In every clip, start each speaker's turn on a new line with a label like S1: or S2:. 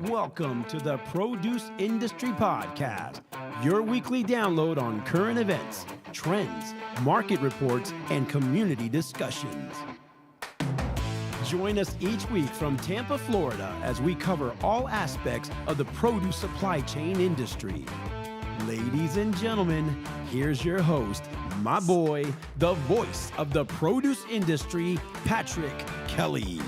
S1: Welcome to the Produce Industry Podcast, your weekly download on current events, trends, market reports, and community discussions. Join us each week from Tampa, Florida, as we cover all aspects of the produce supply chain industry. Ladies and gentlemen, here's your host, my boy, the voice of the produce industry, Patrick Kelly.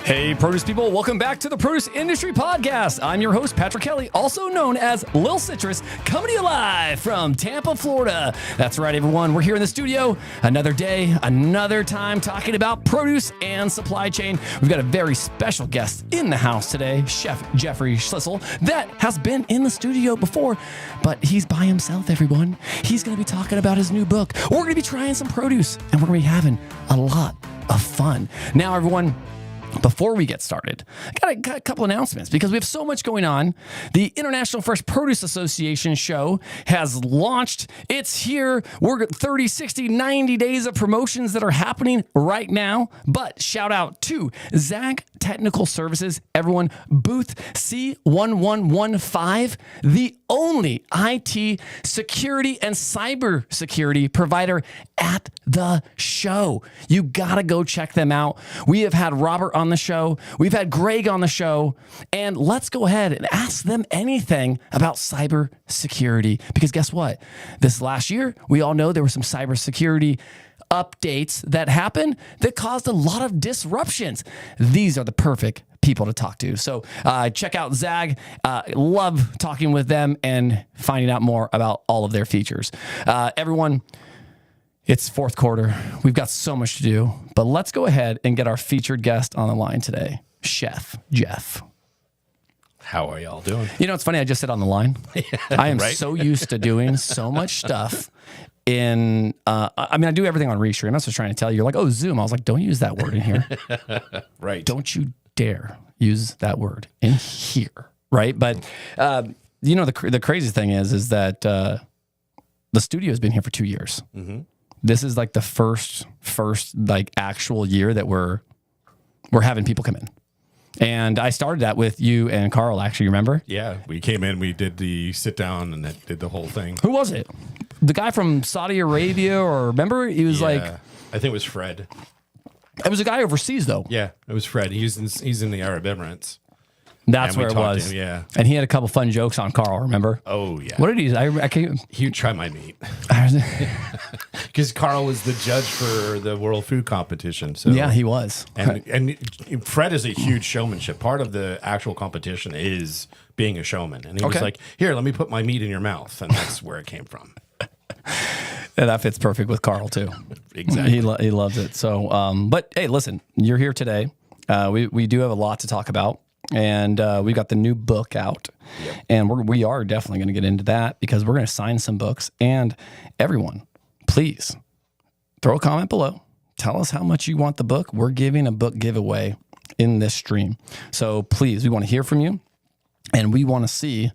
S2: Hey, produce people, welcome back to the Produce Industry Podcast. I'm your host, Patrick Kelly, also known as Lil Citrus, coming to you live from Tampa, Florida. That's right, everyone. We're here in the studio, another day, another time, talking about produce and supply chain. We've got a very special guest in the house today, Chef Jeffrey Schlissel, that has been in the studio before, but he's by himself, everyone. He's going to be talking about his new book. We're going to be trying some produce, and we're going to be having a lot of fun. Now, everyone, before we get started, I got a couple announcements because we have so much going on. The International Fresh Produce Association show has launched. It's here. We're at 30, 60, 90 days of promotions that are happening right now. But shout out to Zag Technical Services, everyone, booth C1115, the only IT security and cyber security provider at the show. You gotta go check them out. We have had Robert on the show. We've had Greg on the show. And let's go ahead and ask them anything about cyber security. Because guess what? This last year, we all know there were some cyber security updates that happened that caused a lot of disruptions. These are the perfect people to talk to. So check out Zag. Love talking with them and finding out more about all of their features. Everyone, it's fourth quarter. We've got so much to do, but let's go ahead and get our featured guest on the line today, Chef Jeff.
S3: How are y'all doing?
S2: You know, it's funny. I just said on the line. I am so used to doing so much stuff in, I do everything on Restream. I was just trying to tell you, you're like, oh, Zoom. I was like, don't use that word in here.
S3: Right.
S2: Don't you dare use that word in here. Right. But, you know, the crazy thing is that the studio has been here for 2 years. Mm-hmm. This is like the first like actual year that we're having people come in. And I started that with you and Carl, actually, remember?
S3: Yeah, we came in, we did the sit down and did the whole thing.
S2: Who was it? The guy from Saudi Arabia, or remember? He was like,
S3: I think it was Fred.
S2: It was a guy overseas, though.
S3: Yeah, it was Fred. He's in the Arab Emirates.
S2: That's where it was.
S3: To him, yeah.
S2: And he had a couple fun jokes on Carl, remember?
S3: Oh, yeah.
S2: What did he? I can't.
S3: He would try my meat. Because Carl was the judge for the World Food Competition. So
S2: yeah, he was.
S3: And Fred is a huge showmanship. Part of the actual competition is being a showman. And he was like, here, let me put my meat in your mouth. And that's where it came from.
S2: And that fits perfect with Carl, too.
S3: Exactly.
S2: He loves it. So, but hey, listen, you're here today. We do have a lot to talk about. And we got the new book out, and we are definitely going to get into that because we're going to sign some books. And everyone, please throw a comment below. Tell us how much you want the book. We're giving a book giveaway in this stream. So please, we want to hear from you, and we want to see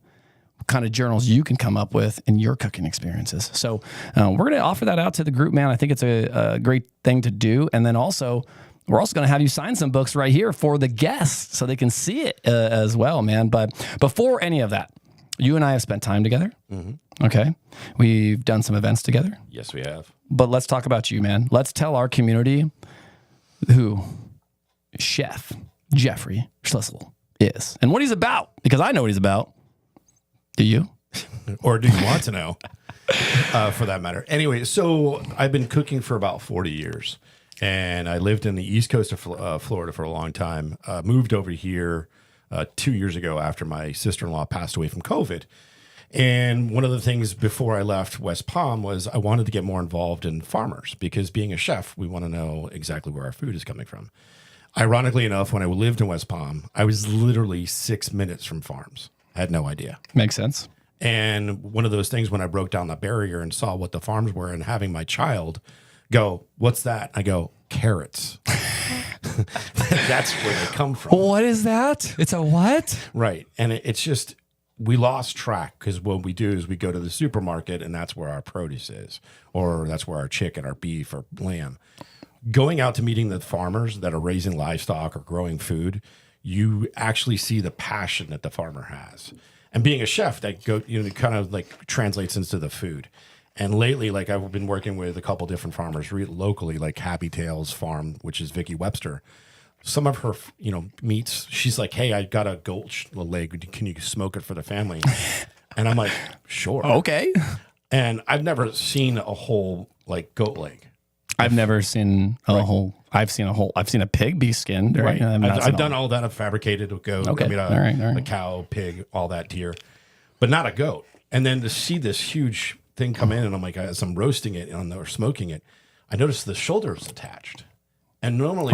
S2: what kind of journals you can come up with in your cooking experiences. So we're going to offer that out to the group, man. I think it's a great thing to do. And then also, we're also going to have you sign some books right here for the guests so they can see it as well, man. But before any of that, you and I have spent time together. Mm-hmm. Okay. We've done some events together.
S3: Yes, we have.
S2: But let's talk about you, man. Let's tell our community who Chef Jeffrey Schlissel is and what he's about, because I know what he's about. Do you?
S3: Or do you want to know, for that matter? Anyway, so I've been cooking for about 40 years. And I lived in the East Coast of Florida for a long time. Moved over here 2 years ago after my sister-in-law passed away from COVID. And one of the things before I left West Palm was I wanted to get more involved in farmers because being a chef, we want to know exactly where our food is coming from. Ironically enough, when I lived in West Palm, I was literally 6 minutes from farms. I had no idea.
S2: Makes sense.
S3: And one of those things when I broke down the barrier and saw what the farms were and having my child go, what's that? I go, carrots. That's where they come from.
S2: What is that? It's a what?
S3: Right. And it's just, we lost track because what we do is we go to the supermarket and that's where our produce is, or that's where our chicken, our beef, or lamb. Going out to meeting the farmers that are raising livestock or growing food, you actually see the passion that the farmer has. And being a chef, that kind of like translates into the food. And lately, like I've been working with a couple different farmers locally, like Happy Tails Farm, which is Vicky Webster. Some of her, meats, she's like, hey, I got a goat leg. Can you smoke it for the family? And I'm like, sure.
S2: Okay.
S3: And I've never seen a whole like goat leg.
S2: I've never seen a whole. I've seen a pig be skinned. Right.
S3: I've done all that. I've fabricated a goat.
S2: Okay.
S3: I mean,
S2: All right.
S3: a cow, pig, all that deer, but not a goat. And then to see this huge thing come in, and I'm like, as I'm roasting it or smoking it, I noticed the shoulder is attached. And normally,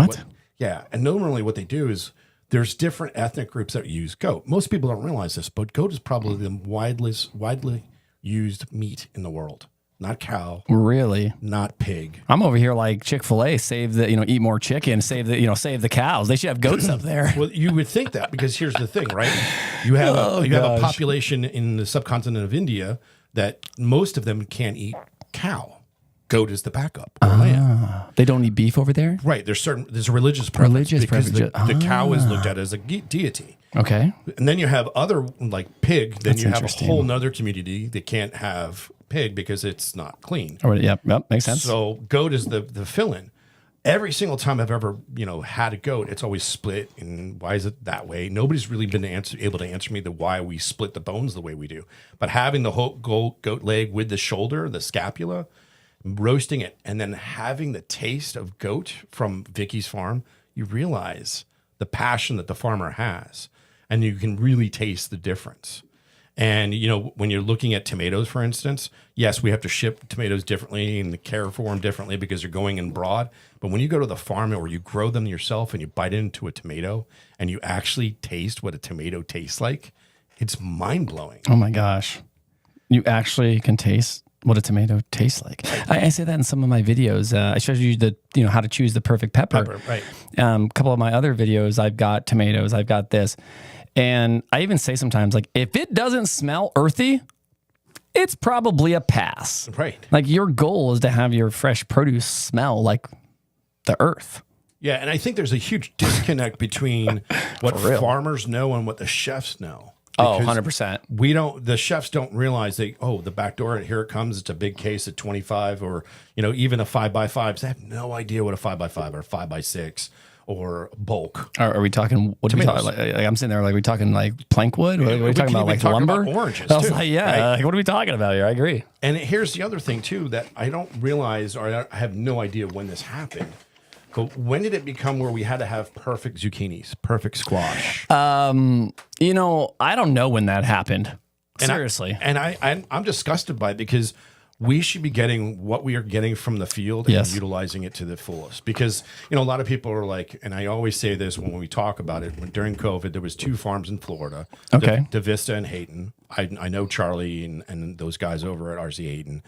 S3: what they do is there's different ethnic groups that use goat. Most people don't realize this, but goat is probably the widely used meat in the world. Not cow.
S2: Really?
S3: Not pig.
S2: I'm over here like Chick-fil-A, save the, eat more chicken, save the cows. They should have goats up there.
S3: Well, you would think that, because here's the thing, right? You have a population in the subcontinent of India that most of them can't eat cow. Goat is the backup or lamb.
S2: They don't eat beef over there?
S3: Right. There's a religious preference because the cow is looked at as a deity.
S2: Okay.
S3: And then you have other like pig. Then
S2: That's
S3: you have a
S2: interesting.
S3: whole nother community that can't have pig because it's not clean.
S2: Oh, yep, makes sense.
S3: So goat is the fill-in. Every single time I've ever had a goat, it's always split. And why is it that way? Nobody's really been able to answer me why we split the bones the way we do. But having the whole goat leg with the shoulder, the scapula, roasting it, and then having the taste of goat from Vicky's farm, you realize the passion that the farmer has, and you can really taste the difference. And, when you're looking at tomatoes, for instance, yes, we have to ship tomatoes differently and care for them differently because they're going in broad. But when you go to the farm or you grow them yourself and you bite into a tomato and you actually taste what a tomato tastes like, it's mind-blowing.
S2: Oh, my gosh. You actually can taste what a tomato tastes like. I say that in some of my videos. I showed you how to choose the perfect pepper.
S3: Right.
S2: A couple of my other videos, I've got tomatoes, I've got this. And I even say sometimes, like, if it doesn't smell earthy, it's probably a pass.
S3: Right.
S2: Like, your goal is to have your fresh produce smell like the earth.
S3: Yeah, and I think there's a huge disconnect between what farmers know and what the chefs know.
S2: Oh, 100%.
S3: The chefs don't realize the back door, here it comes. It's a big case at 25 or, even a 5x5. They have no idea what a 5x5 or a 5x6 or bulk.
S2: Are we talking, what tomatoes. Are we talking, like I'm sitting there, like, we talking like plank wood? Are we talking about like lumber?
S3: About oranges,
S2: I was
S3: too,
S2: like, yeah,
S3: right?
S2: what are we talking about here? I agree.
S3: And here's the other thing too, that I don't realize, or I have no idea when this happened. But when did it become where we had to have perfect zucchinis, perfect squash?
S2: I don't know when that happened. Seriously.
S3: I'm disgusted by it because we should be getting what we are getting from the field and utilizing it to the fullest. Because, a lot of people are like, and I always say this when we talk about it, during COVID, there was 2 farms in Florida,
S2: okay,
S3: DeVista and Hayton. I know Charlie and those guys over at RC Hayton.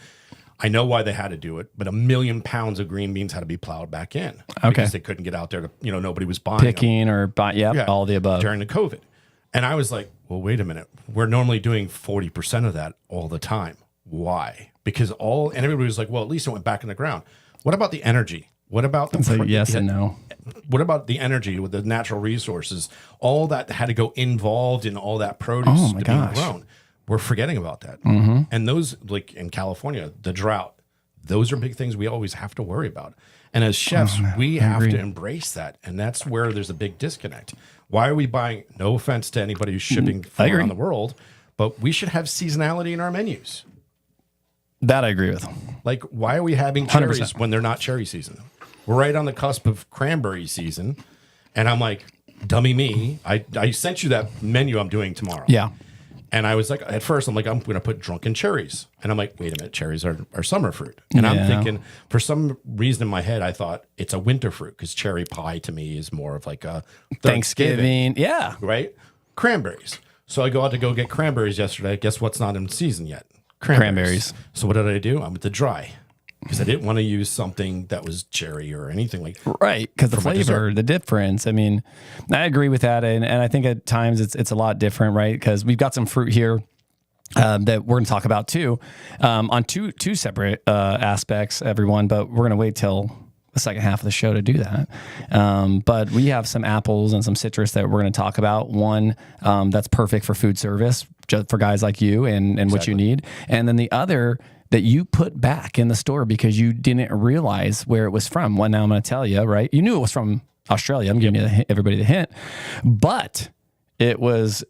S3: I know why they had to do it, but 1 million pounds of green beans had to be plowed back in because they couldn't get out there to, nobody was buying
S2: picking
S3: them.
S2: or buying, all the above
S3: during the COVID. And I was like, well, wait a minute. We're normally doing 40% of that all the time. Why? Because and everybody was like, well, at least it went back in the ground. What about the energy? What about the
S2: yes and no?
S3: What about the energy with the natural resources? All that had to go involved in all that produce to be grown. We're forgetting about that. Mm-hmm. And those, like in California, the drought, those are big things we always have to worry about. And as chefs, we have to embrace that. And that's where there's a big disconnect. Why are we buying, no offense to anybody who's shipping from around the world, but we should have seasonality in our menus.
S2: That I agree with.
S3: Like, why are we having cherries 100%. When they're not cherry season? We're right on the cusp of cranberry season. And I'm like, dummy me. I sent you that menu I'm doing tomorrow.
S2: Yeah.
S3: And I was like, at first, I'm going to put drunken cherries. And I'm like, wait a minute, cherries are summer fruit. And I'm thinking, for some reason in my head, I thought it's a winter fruit because cherry pie to me is more of like a
S2: Thanksgiving. Yeah.
S3: Right? Cranberries. So I go out to go get cranberries yesterday. Guess what's not in season yet?
S2: Cranberries.
S3: So what did I do? I went to dry because I didn't want to use something that was cherry or anything like that.
S2: Right, because the flavor, the difference. I mean, I agree with that, and I think at times it's a lot different, right? Because we've got some fruit here that we're going to talk about too, on two separate aspects, everyone. But we're going to wait till the second half of the show to do that. But we have some apples and some citrus that we're going to talk about. One that's perfect for food service, just for guys like you and what you need. And then the other that you put back in the store because you didn't realize where it was from. Well, now I'm going to tell you, right? You knew it was from Australia. I'm giving you everybody the hint, but it was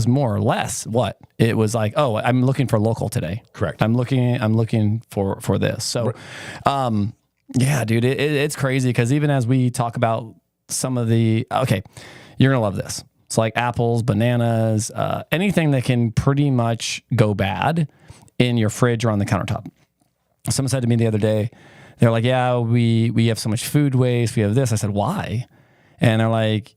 S2: more or less what it was like. Oh, I'm looking for local today.
S3: Correct.
S2: I'm looking for this. So, yeah, dude, it's crazy because even as we talk about some of the, okay, you're gonna love this. It's like apples, bananas, anything that can pretty much go bad in your fridge or on the countertop. Someone said to me the other day, they're like, yeah, we have so much food waste. We have this. I said, why? And they're like,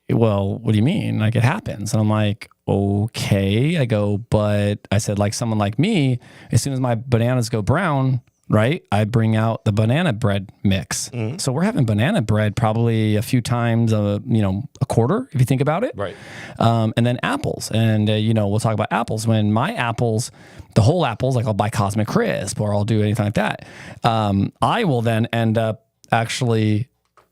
S2: well, what do you mean? Like, it happens. And I'm like, okay. I go, but I said, like someone like me, as soon as my bananas go brown, right, I bring out the banana bread mix. Mm-hmm. So we're having banana bread probably a few times, a quarter, if you think about it.
S3: Right.
S2: And then apples. And, we'll talk about apples. When my apples, the whole apples, like I'll buy Cosmic Crisp or I'll do anything like that. I will then end up actually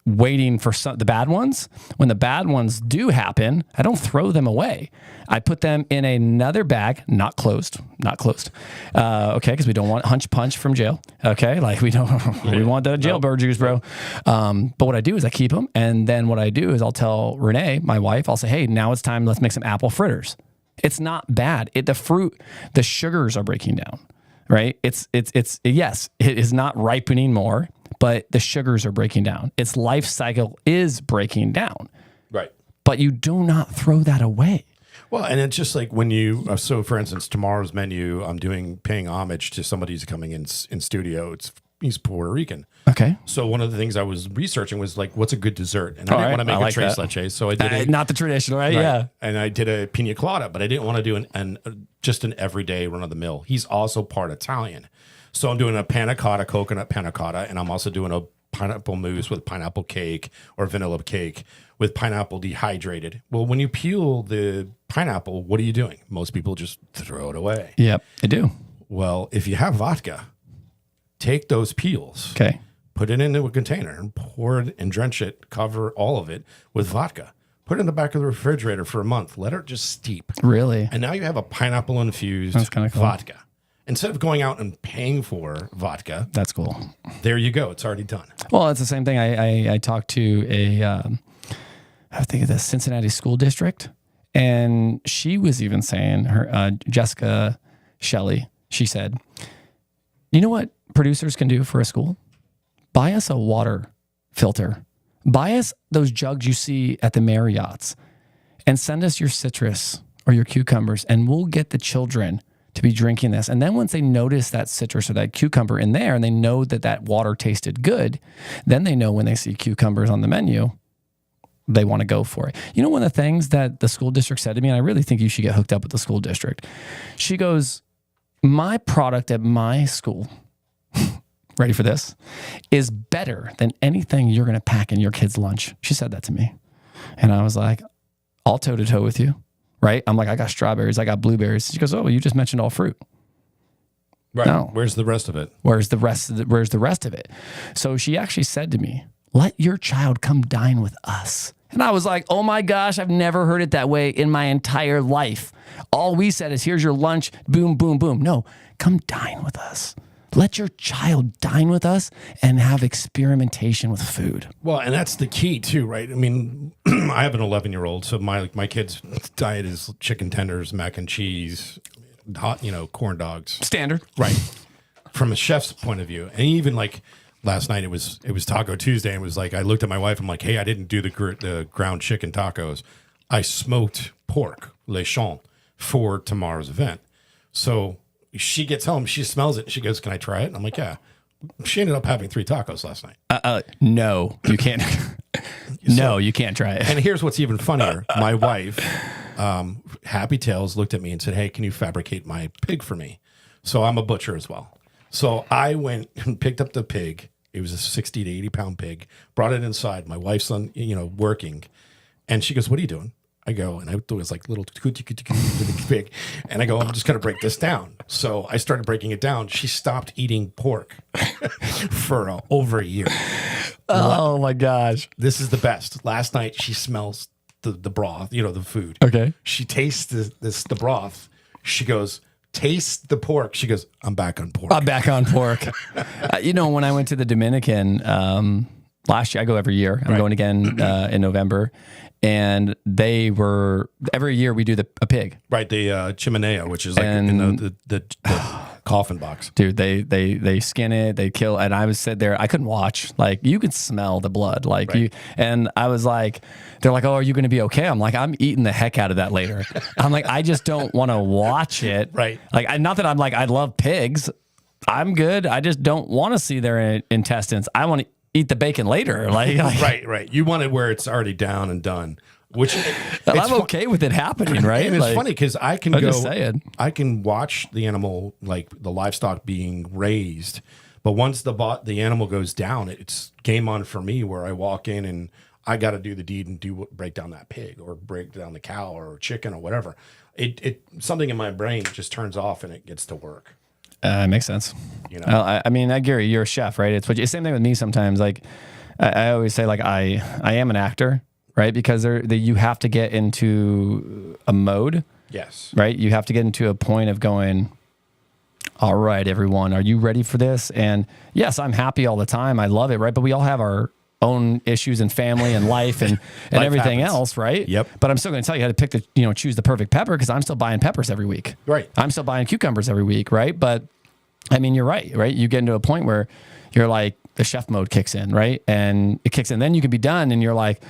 S2: waiting for the bad ones. When the bad ones do happen, I don't throw them away. I put them in another bag, not closed. Okay, because we don't want hunch punch from jail. Okay, like we want the jailbird juice, bro. But what I do is I keep them, and then what I do is I'll tell Renee, my wife, I'll say, hey, now it's time. Let's make some apple fritters. It's not bad. The sugars are breaking down, right? Yes, it is not ripening more, but the sugars are breaking down. Its life cycle is breaking down.
S3: Right.
S2: But you do not throw that away.
S3: Well, and it's just like when you, so for instance, tomorrow's menu, I'm paying homage to somebody who's coming in studio. He's Puerto Rican.
S2: Okay.
S3: So one of the things I was researching was like, what's a good dessert? And I didn't want to make a tres leche, so I did
S2: not the traditional, right? Yeah.
S3: And I did a pina colada, but I didn't want to do just an everyday run of the mill. He's also part Italian. So I'm doing a panna cotta, coconut panna cotta, and I'm also doing a pineapple mousse with pineapple cake or vanilla cake with pineapple dehydrated. Well, when you peel the pineapple, what are you doing? Most people just throw it away.
S2: Yep, I do.
S3: Well, if you have vodka, take those peels,
S2: okay,
S3: put it into a container and pour it and drench it, cover all of it with vodka. Put it in the back of the refrigerator for a month. Let it just steep.
S2: Really?
S3: And now you have a pineapple infused vodka. Instead of going out and paying for vodka,
S2: that's cool.
S3: There you go. It's already done.
S2: Well, it's the same thing. I talked to I think of the Cincinnati school district, and she was even saying her Jessica Shelley. She said, "You know what producers can do for a school? Buy us a water filter. Buy us those jugs you see at the Marriotts, and send us your citrus or your cucumbers, and we'll get the children to be drinking this. And then once they notice that citrus or that cucumber in there and they know that water tasted good, then they know when they see cucumbers on the menu, they want to go for it." You know, one of the things that the school district said to me, and I really think you should get hooked up with the school district. She goes, my product at my school, ready for this, is better than anything you're going to pack in your kid's lunch. She said that to me. And I was like, I'll toe to toe with you. Right? I'm like, I got strawberries, I got blueberries. She goes, oh, you just mentioned all fruit.
S3: Right. No. Where's the rest of it?
S2: Where's the rest of it? So she actually said to me, let your child come dine with us. And I was like, oh my gosh, I've never heard it that way in my entire life. All we said is, here's your lunch, boom, boom, boom. No, come dine with us. Let your child dine with us and have experimentation with food.
S3: Well, and that's the key too, right? I mean, I have an 11-year-old, so my kid's diet is chicken tenders, mac and cheese, hot, corn dogs.
S2: Standard.
S3: Right. From a chef's point of view. And even like last night, it was Taco Tuesday, and it was like, I looked at my wife, I'm like, hey, I didn't do the ground chicken tacos. I smoked pork, lechon, for tomorrow's event. So she gets home, she smells it, and she goes, can I try it? And I'm like, yeah. She ended up having 3 tacos last night.
S2: No, you can't. No, you can't try it.
S3: And here's what's even funnier. My wife, Happy Tales, looked at me and said, hey, can you fabricate my pig for me? So I'm a butcher as well. So I went and picked up the pig. It was a 60 to 80 pound pig, brought it inside. My wife's working. And she goes, what are you doing? I go, and I thought it was like little pig. And I go, I'm just going to break this down. So I started breaking it down. She stopped eating pork for over a year.
S2: Oh my gosh.
S3: This is the best. Last night, she smells the broth, the food.
S2: Okay.
S3: She tastes the broth. She goes, taste the pork. She goes, I'm back on pork.
S2: I'm back on pork. When I went to the Dominican last year, I go every year. I'm going again in November. And every year we do a pig.
S3: Right, the chimenea, which is like the coffin box.
S2: Dude, they skin it, they kill, and I was sitting there, I couldn't watch. Like, you could smell the blood. Like, and I was like, they're like, oh, are you going to be okay? I'm like, I'm eating the heck out of that later. I'm like, I just don't want to watch it.
S3: Right.
S2: Like, not that I'm like, I love pigs. I'm good. I just don't want to see their intestines. I want to eat the bacon later. Like
S3: right. You want it where it's already down and done. Which
S2: I'm okay with it happening, right?
S3: And it's funny because I can watch the animal, like the livestock being raised, but once the animal goes down, it's game on for me. Where I walk in and I got to do the deed and break down that pig or break down the cow or chicken or whatever. It something in my brain just turns off and it gets to work.
S2: Makes sense. I mean, Gary, you're a chef, right? It's same thing with me sometimes. Like I always say, like I am an actor, right? Because you have to get into a mode.
S3: Yes.
S2: Right. You have to get into a point of going, all right, everyone, are you ready for this? And yes, I'm happy all the time. I love it. Right. But we all have our own issues and family and life and
S3: life
S2: everything
S3: happens.
S2: Else, right?
S3: Yep.
S2: But I'm still going to tell you how to pick choose the perfect pepper because I'm still buying peppers every week.
S3: Right.
S2: I'm still buying cucumbers every week, right? But I mean, you're right? You get into a point where you're like, the chef mode kicks in, right? And it kicks in. Then you can be done and you're like,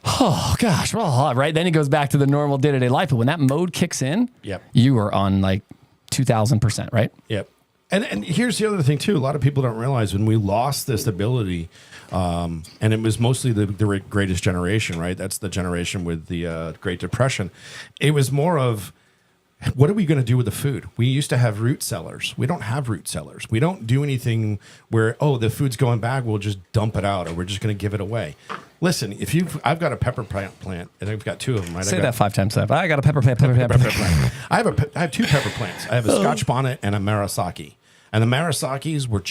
S2: oh gosh, well, right? Then it goes back to the normal day-to-day life. But when that mode kicks in, you are on like 2,000%, right?
S3: Yep. And here's the other thing too. A lot of people don't realize when we lost this ability, and it was mostly the greatest generation, right? That's the generation with the Great Depression. It was more of, what are we going to do with the food? We used to have root cellars. We don't have root cellars. We don't do anything where, the food's going bad, we'll just dump it out or we're just going to give it away. Listen, I've got a pepper plant and I've got two of them. Right?
S2: Say that 5 times. I got a pepper plant.
S3: I have two pepper plants. I have a Scotch bonnet and a Marasaki. And the Marasakis were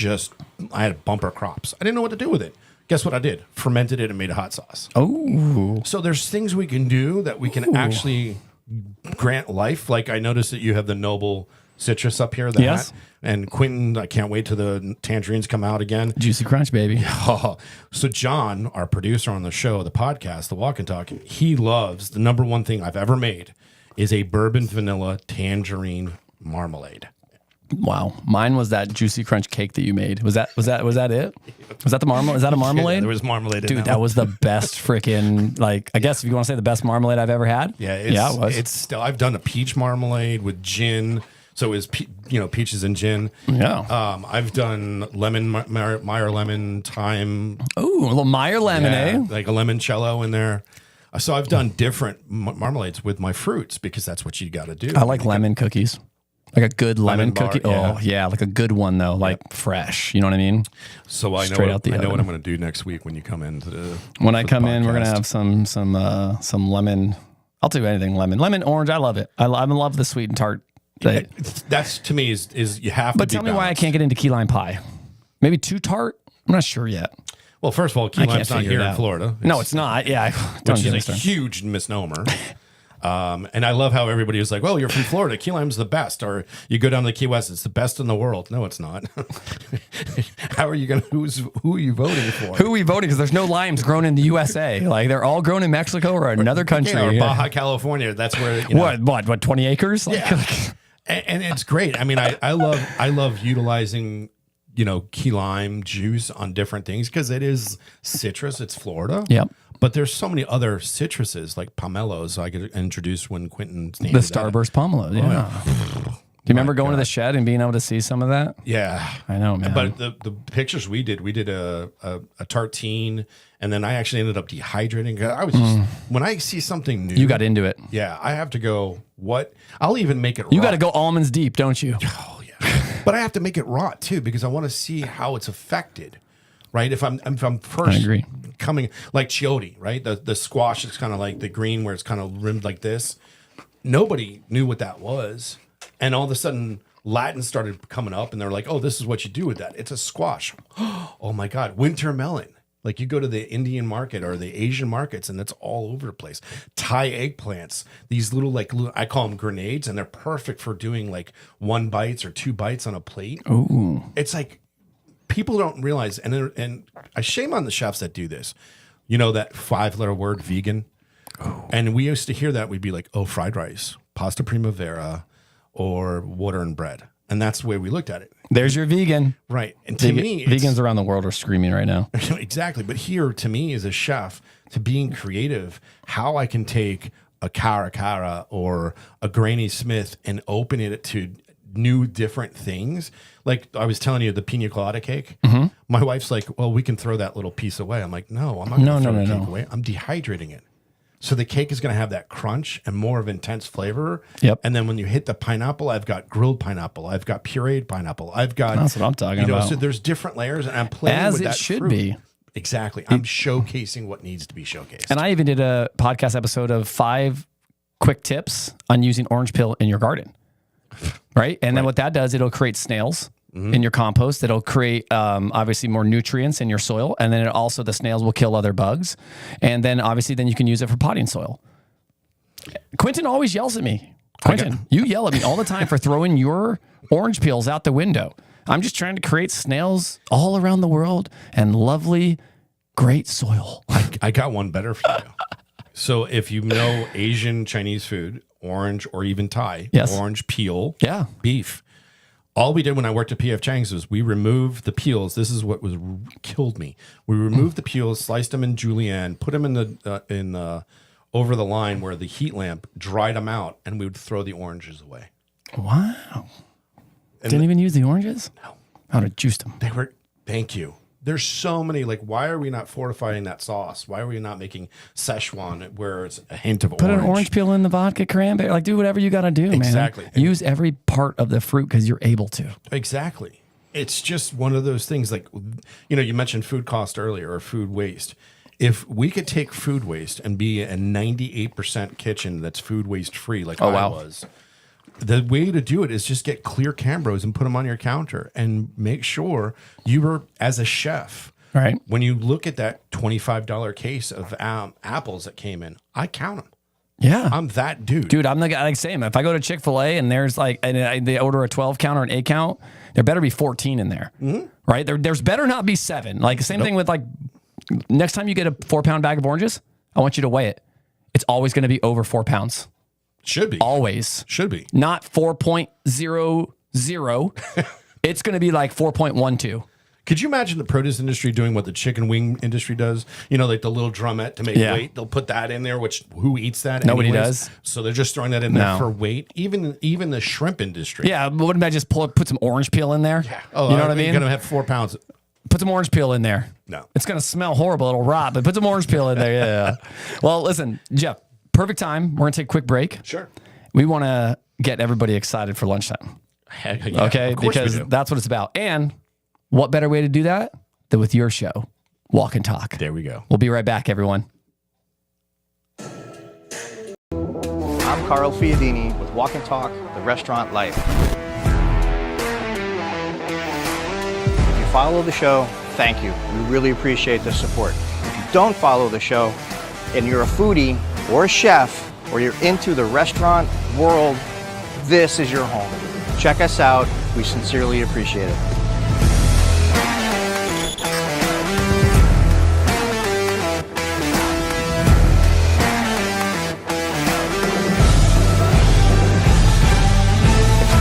S3: I had bumper crops. I didn't know what to do with it. Guess what I did? Fermented it and made a hot sauce.
S2: Oh.
S3: So there's things we can do that we can actually grant life. Like I noticed that you have the Noble Citrus up here.
S2: Yes.
S3: And Quentin, I can't wait till the tangerines come out again.
S2: Juicy crunch, baby.
S3: So John, our producer on the show, the podcast, the Walk and Talk, he loves the number one thing I've ever made is a bourbon vanilla tangerine marmalade.
S2: Wow, mine was that juicy crunch cake that you made. Was that it? Was that the marmalade? Is that a marmalade?
S3: Yeah, there was marmalade.
S2: Dude, that was the best freaking, like, I guess if you want to say the best marmalade I've ever had.
S3: Yeah,
S2: it was.
S3: It's still. I've done a peach marmalade with gin, so it was peaches and gin.
S2: Yeah.
S3: I've done lemon Meyer lemon thyme.
S2: Ooh, a little Meyer lemon, eh?
S3: Like a limoncello in there. So I've done different marmalades with my fruits because that's what you got to do.
S2: I like lemon cookies. Like a good lemon cookie.
S3: Yeah.
S2: Oh, yeah. Like a good one, though. Like fresh. You know what I mean?
S3: So I know what I'm going to do next week when you come in.
S2: When I come in, we're going to have some lemon. I'll do anything lemon. Lemon, orange. I love it. I love the sweet and tart.
S3: That's, to me, is you have to be
S2: But tell me why I can't get into key lime pie. Maybe too tart? I'm not sure yet.
S3: Well, first of all, key lime's not here in Florida.
S2: No, it's not. Yeah.
S3: Which is a huge misnomer. And I love how everybody is like, well, you're from Florida. Key lime's the best. Or you go down to the Key West, it's the best in the world. No, it's not. How are you going to, who are you voting for?
S2: Who are we voting? Because there's no limes grown in the USA. Like they're all grown in Mexico or another country.
S3: Or Baja California. That's where,
S2: What, 20 acres?
S3: Yeah. And it's great. I mean, I love utilizing, key lime juice on different things because it is citrus. It's Florida.
S2: Yep.
S3: But there's so many other citruses like pomelos I could introduce when Quentin named
S2: the Starburst pomelo. Yeah. Do you remember going to the shed and being able to see some of that?
S3: Yeah.
S2: I know, man.
S3: But the pictures we did a tartine, and then I actually ended up dehydrating. I was just, when I see something new.
S2: You got into it.
S3: Yeah. I have to go, what? I'll even make it raw.
S2: You got to go almonds deep, don't you?
S3: Oh, yeah. But I have to make it raw, too, because I want to see how it's affected. right? If I'm
S2: I
S3: first
S2: agree.
S3: coming like chiote, right? The squash is kind of like the green where it's kind of rimmed like this. Nobody knew what that was. And all of a sudden Latin started coming up and they're like, oh, this is what you do with that. It's a squash. Oh my God. Winter melon. Like you go to the Indian market or the Asian markets and it's all over the place. Thai eggplants, these little I call them grenades, and they're perfect for doing like 1 bites or 2 bites on a plate.
S2: Ooh.
S3: It's like people don't realize, and I shame on the chefs that do this. You know that 5-letter word, vegan? Ooh. And we used to hear that. We'd be like, oh, fried rice, pasta primavera, or water and bread. And that's the way we looked at it.
S2: There's your vegan.
S3: Right. And to me,
S2: vegans around the world are screaming right now.
S3: Exactly. But here, to me, as a chef, to being creative, how I can take a cara cara or a Granny Smith and open it to new, different things. Like I was telling you, the pina colada cake. Mm-hmm. My wife's like, well, we can throw that little piece away. I'm like, no, I'm not going to throw the cake away. I'm dehydrating it. So the cake is going to have that crunch and more of intense flavor.
S2: Yep.
S3: And then when you hit the pineapple, I've got grilled pineapple. I've got pureed pineapple. I've got...
S2: That's what I'm talking about.
S3: So there's different layers, and I'm playing with that
S2: As it should
S3: fruit.
S2: be.
S3: Exactly. I'm showcasing what needs to be showcased.
S2: And I even did a podcast episode of 5 quick tips on using orange peel in your garden. Right? And then what that does, it'll create snails in your compost. It'll create obviously more nutrients in your soil. And then the snails will kill other bugs. And then obviously then you can use it for potting soil. Quentin always yells at me. Quentin, you yell at me all the time for throwing your orange peels out the window. I'm just trying to create snails all around the world and lovely, great soil.
S3: I got one better for you. So if you know Asian Chinese food, orange or even Thai, orange peel, beef. All we did when I worked at P.F. Chang's was we removed the peels. This is what killed me. We removed the peels, sliced them in julienne, put them in the over the line where the heat lamp dried them out, and we would throw the oranges away.
S2: Wow! Didn't even use the oranges?
S3: No.
S2: I would have juiced them.
S3: They were. Thank you. There's so many. Like, why are we not fortifying that sauce? Why are we not making Szechuan where it's a hint of
S2: Put an orange peel in the vodka cranberry. Like, do whatever you got to do, man.
S3: Exactly.
S2: Use every part of the fruit because you're able to.
S3: Exactly. It's just one of those things. Like, you know, you mentioned food cost earlier or food waste. If we could take food waste and be a 98% kitchen that's food waste free, like I was, the way to do it is just get clear Cambros and put them on your counter and make sure you were, as a chef,
S2: right?
S3: When you look at that $25 case of apples that came in, I count them.
S2: Yeah.
S3: I'm that dude.
S2: Dude, I'm like same. If I go to Chick-fil-A and there's they order a 12 count or an 8 count, there better be 14 in there, right? There's better not be 7. Like the same thing with next time you get a 4-pound bag of oranges, I want you to weigh it. It's always going to be over 4 pounds.
S3: Should be.
S2: Always.
S3: Should be.
S2: Not 4.00. It's going to be like 4.12.
S3: Could you imagine the produce industry doing what the chicken wing industry does? You know, like the little drumette to make weight. They'll put that in there, which who eats that?
S2: Nobody does.
S3: So they're just throwing that in there for weight. Even the shrimp industry.
S2: Yeah, wouldn't I just put some orange peel in there?
S3: Yeah. Oh,
S2: you know what I mean?
S3: You're going to have 4 pounds.
S2: Put some orange peel in there.
S3: No.
S2: It's going to smell horrible. It'll rot, but put some orange peel in there. Yeah. Well, listen, Jeff, perfect time. We're going to take a quick break.
S3: Sure.
S2: We want to get everybody excited for lunchtime.
S3: Heck yeah,
S2: okay? Because that's what it's about. And what better way to do that than with your show, Walk and Talk.
S3: There we go.
S2: We'll be right back, everyone.
S4: I'm Carl Fiadini with Walk and Talk, the restaurant life. If you follow the show, thank you. We really appreciate the support. If you don't follow the show and you're a foodie or a chef or you're into the restaurant world, this is your home. Check us out. We sincerely appreciate it.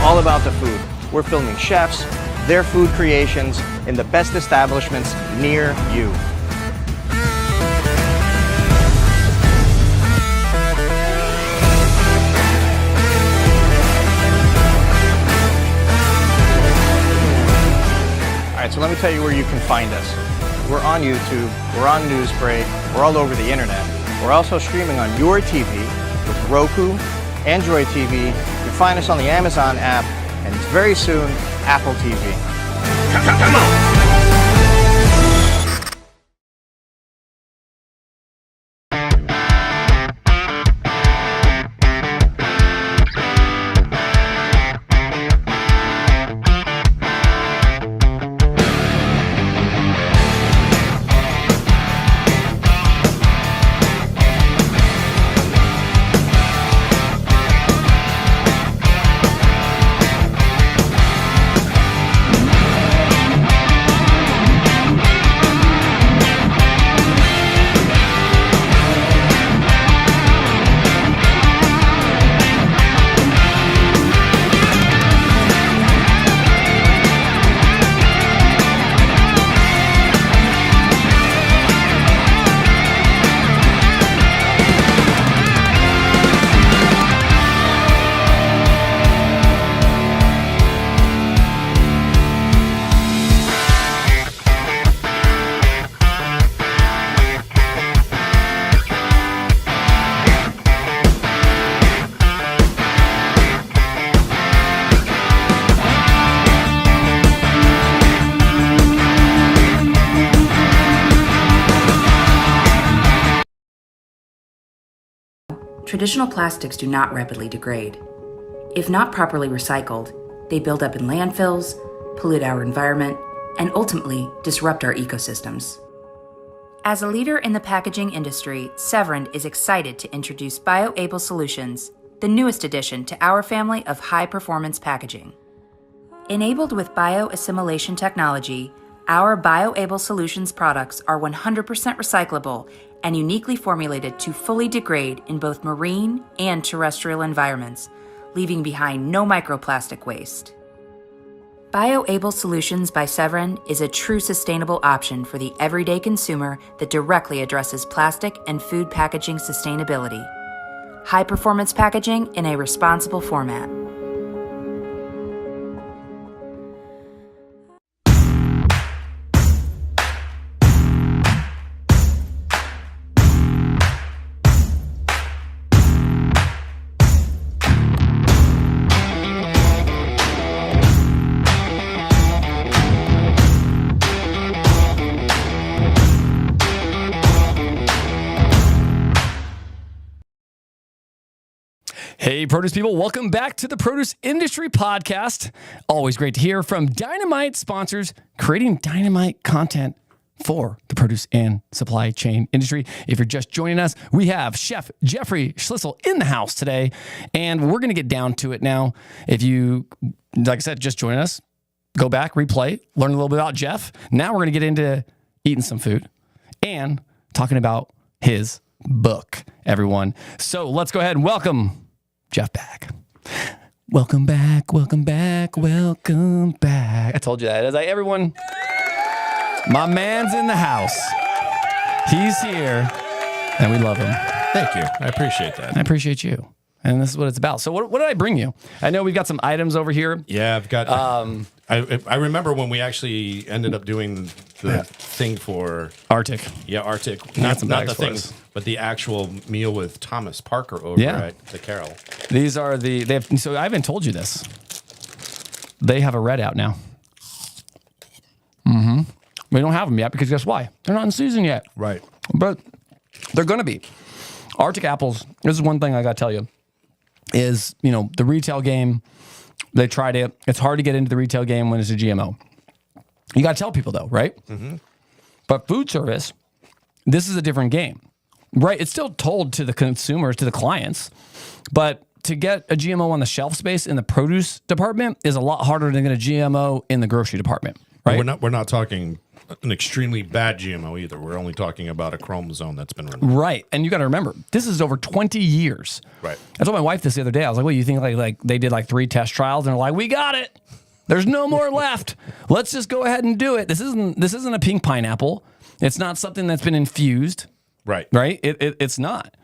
S4: All about the food. We're filming chefs, their food creations, in the best establishments near you. All right, so let me tell you where you can find us. We're on YouTube, we're on Newsbreak, we're all over the internet. We're also streaming on your TV with Roku, Android TV. You can find us on the Amazon app, and very soon, Apple TV.
S5: Come on! traditional plastics do not rapidly degrade. If not properly recycled, they build up in landfills, pollute our environment, and ultimately disrupt our ecosystems. As a leader in the packaging industry, Severin is excited to introduce Bioable Solutions, the newest addition to our family of high-performance packaging. Enabled with bioassimilation technology, our Bioable Solutions products are 100% recyclable and uniquely formulated to fully degrade in both marine and terrestrial environments, leaving behind no microplastic waste. Bioable Solutions by Severin is a true sustainable option for the everyday consumer that directly addresses plastic and food packaging sustainability. High-performance packaging in a responsible format.
S2: Hey, produce people, welcome back to the Produce Industry Podcast. Always great to hear from Dynamite sponsors creating dynamite content for the produce and supply chain industry. If you're just joining us, we have Chef Jeffrey Schlissel in the house today, and we're going to get down to it now. If you, like I said, just join us, go back, replay, learn a little bit about Jeff. Now we're going to get into eating some food and talking about his book, everyone. So let's go ahead and welcome Jeff back. Welcome back, welcome back, welcome back. I told you that. As everyone, my man's in the house. He's here, and we love him.
S3: Thank you. I appreciate that.
S2: I appreciate you. And this is what it's about. So what did I bring you? I know we've got some items over here.
S3: Yeah, I've got. I remember when we actually ended up doing the thing for
S2: Arctic.
S3: Yeah, Arctic.
S2: Not
S3: Not the thing, but the actual meal with Thomas Parker over at the Carol.
S2: These are so I haven't told you this. They have a red out now. Mm-hmm. We don't have them yet because guess why? They're not in season yet.
S3: Right.
S2: But they're going to be. Arctic apples, this is one thing I got to tell you, is, the retail game, they tried it. It's hard to get into the retail game when it's a GMO. You got to tell people, though, right? Mm-hmm. But food service, this is a different game, right? It's still told to the consumers, to the clients, but to get a GMO on the shelf space in the produce department is a lot harder than get a GMO in the grocery department, right?
S3: We're not talking an extremely bad GMO either. We're only talking about a chromosome that's been removed.
S2: Right. And you got to remember, this is over 20 years.
S3: Right.
S2: I told my wife this the other day. I was like, well, you think like they did like 3 test trials and they're like, we got it. There's no more left. Let's just go ahead and do it. This isn't a pink pineapple. It's not something that's been infused.
S3: Right.
S2: Right. It's not.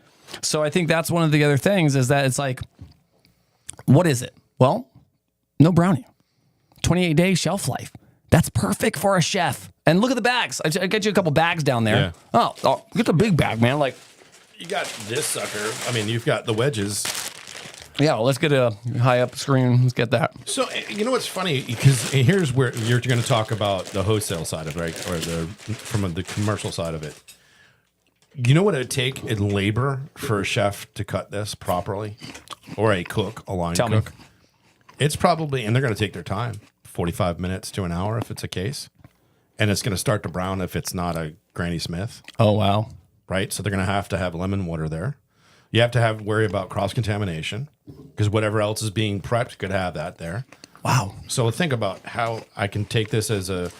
S2: So I think that's one of the other things is that it's like, what is it? Well, no brownie. 28 days shelf life. That's perfect for a chef. And look at the bags. I got you a couple bags down there.
S3: Yeah.
S2: Oh, get the big bag, man. Like,
S3: you got this sucker. I mean, you've got the wedges.
S2: Yeah, well, let's get a high up screen. Let's get that.
S3: So, you know what's funny? Because here's where you're going to talk about the wholesale side of it, right? Or from the commercial side of it. You know what it would take in labor for a chef to cut this properly? Or a cook, a line
S2: Tell
S3: cook?
S2: me.
S3: It's probably, and they're going to take their time, 45 minutes to an hour if it's a case. And it's going to start to brown if it's not a Granny Smith.
S2: Oh, wow.
S3: Right? So they're going to have lemon water there. You have to worry about cross-contamination because whatever else is being prepped could have that there.
S2: Wow.
S3: So think about how I can take this as a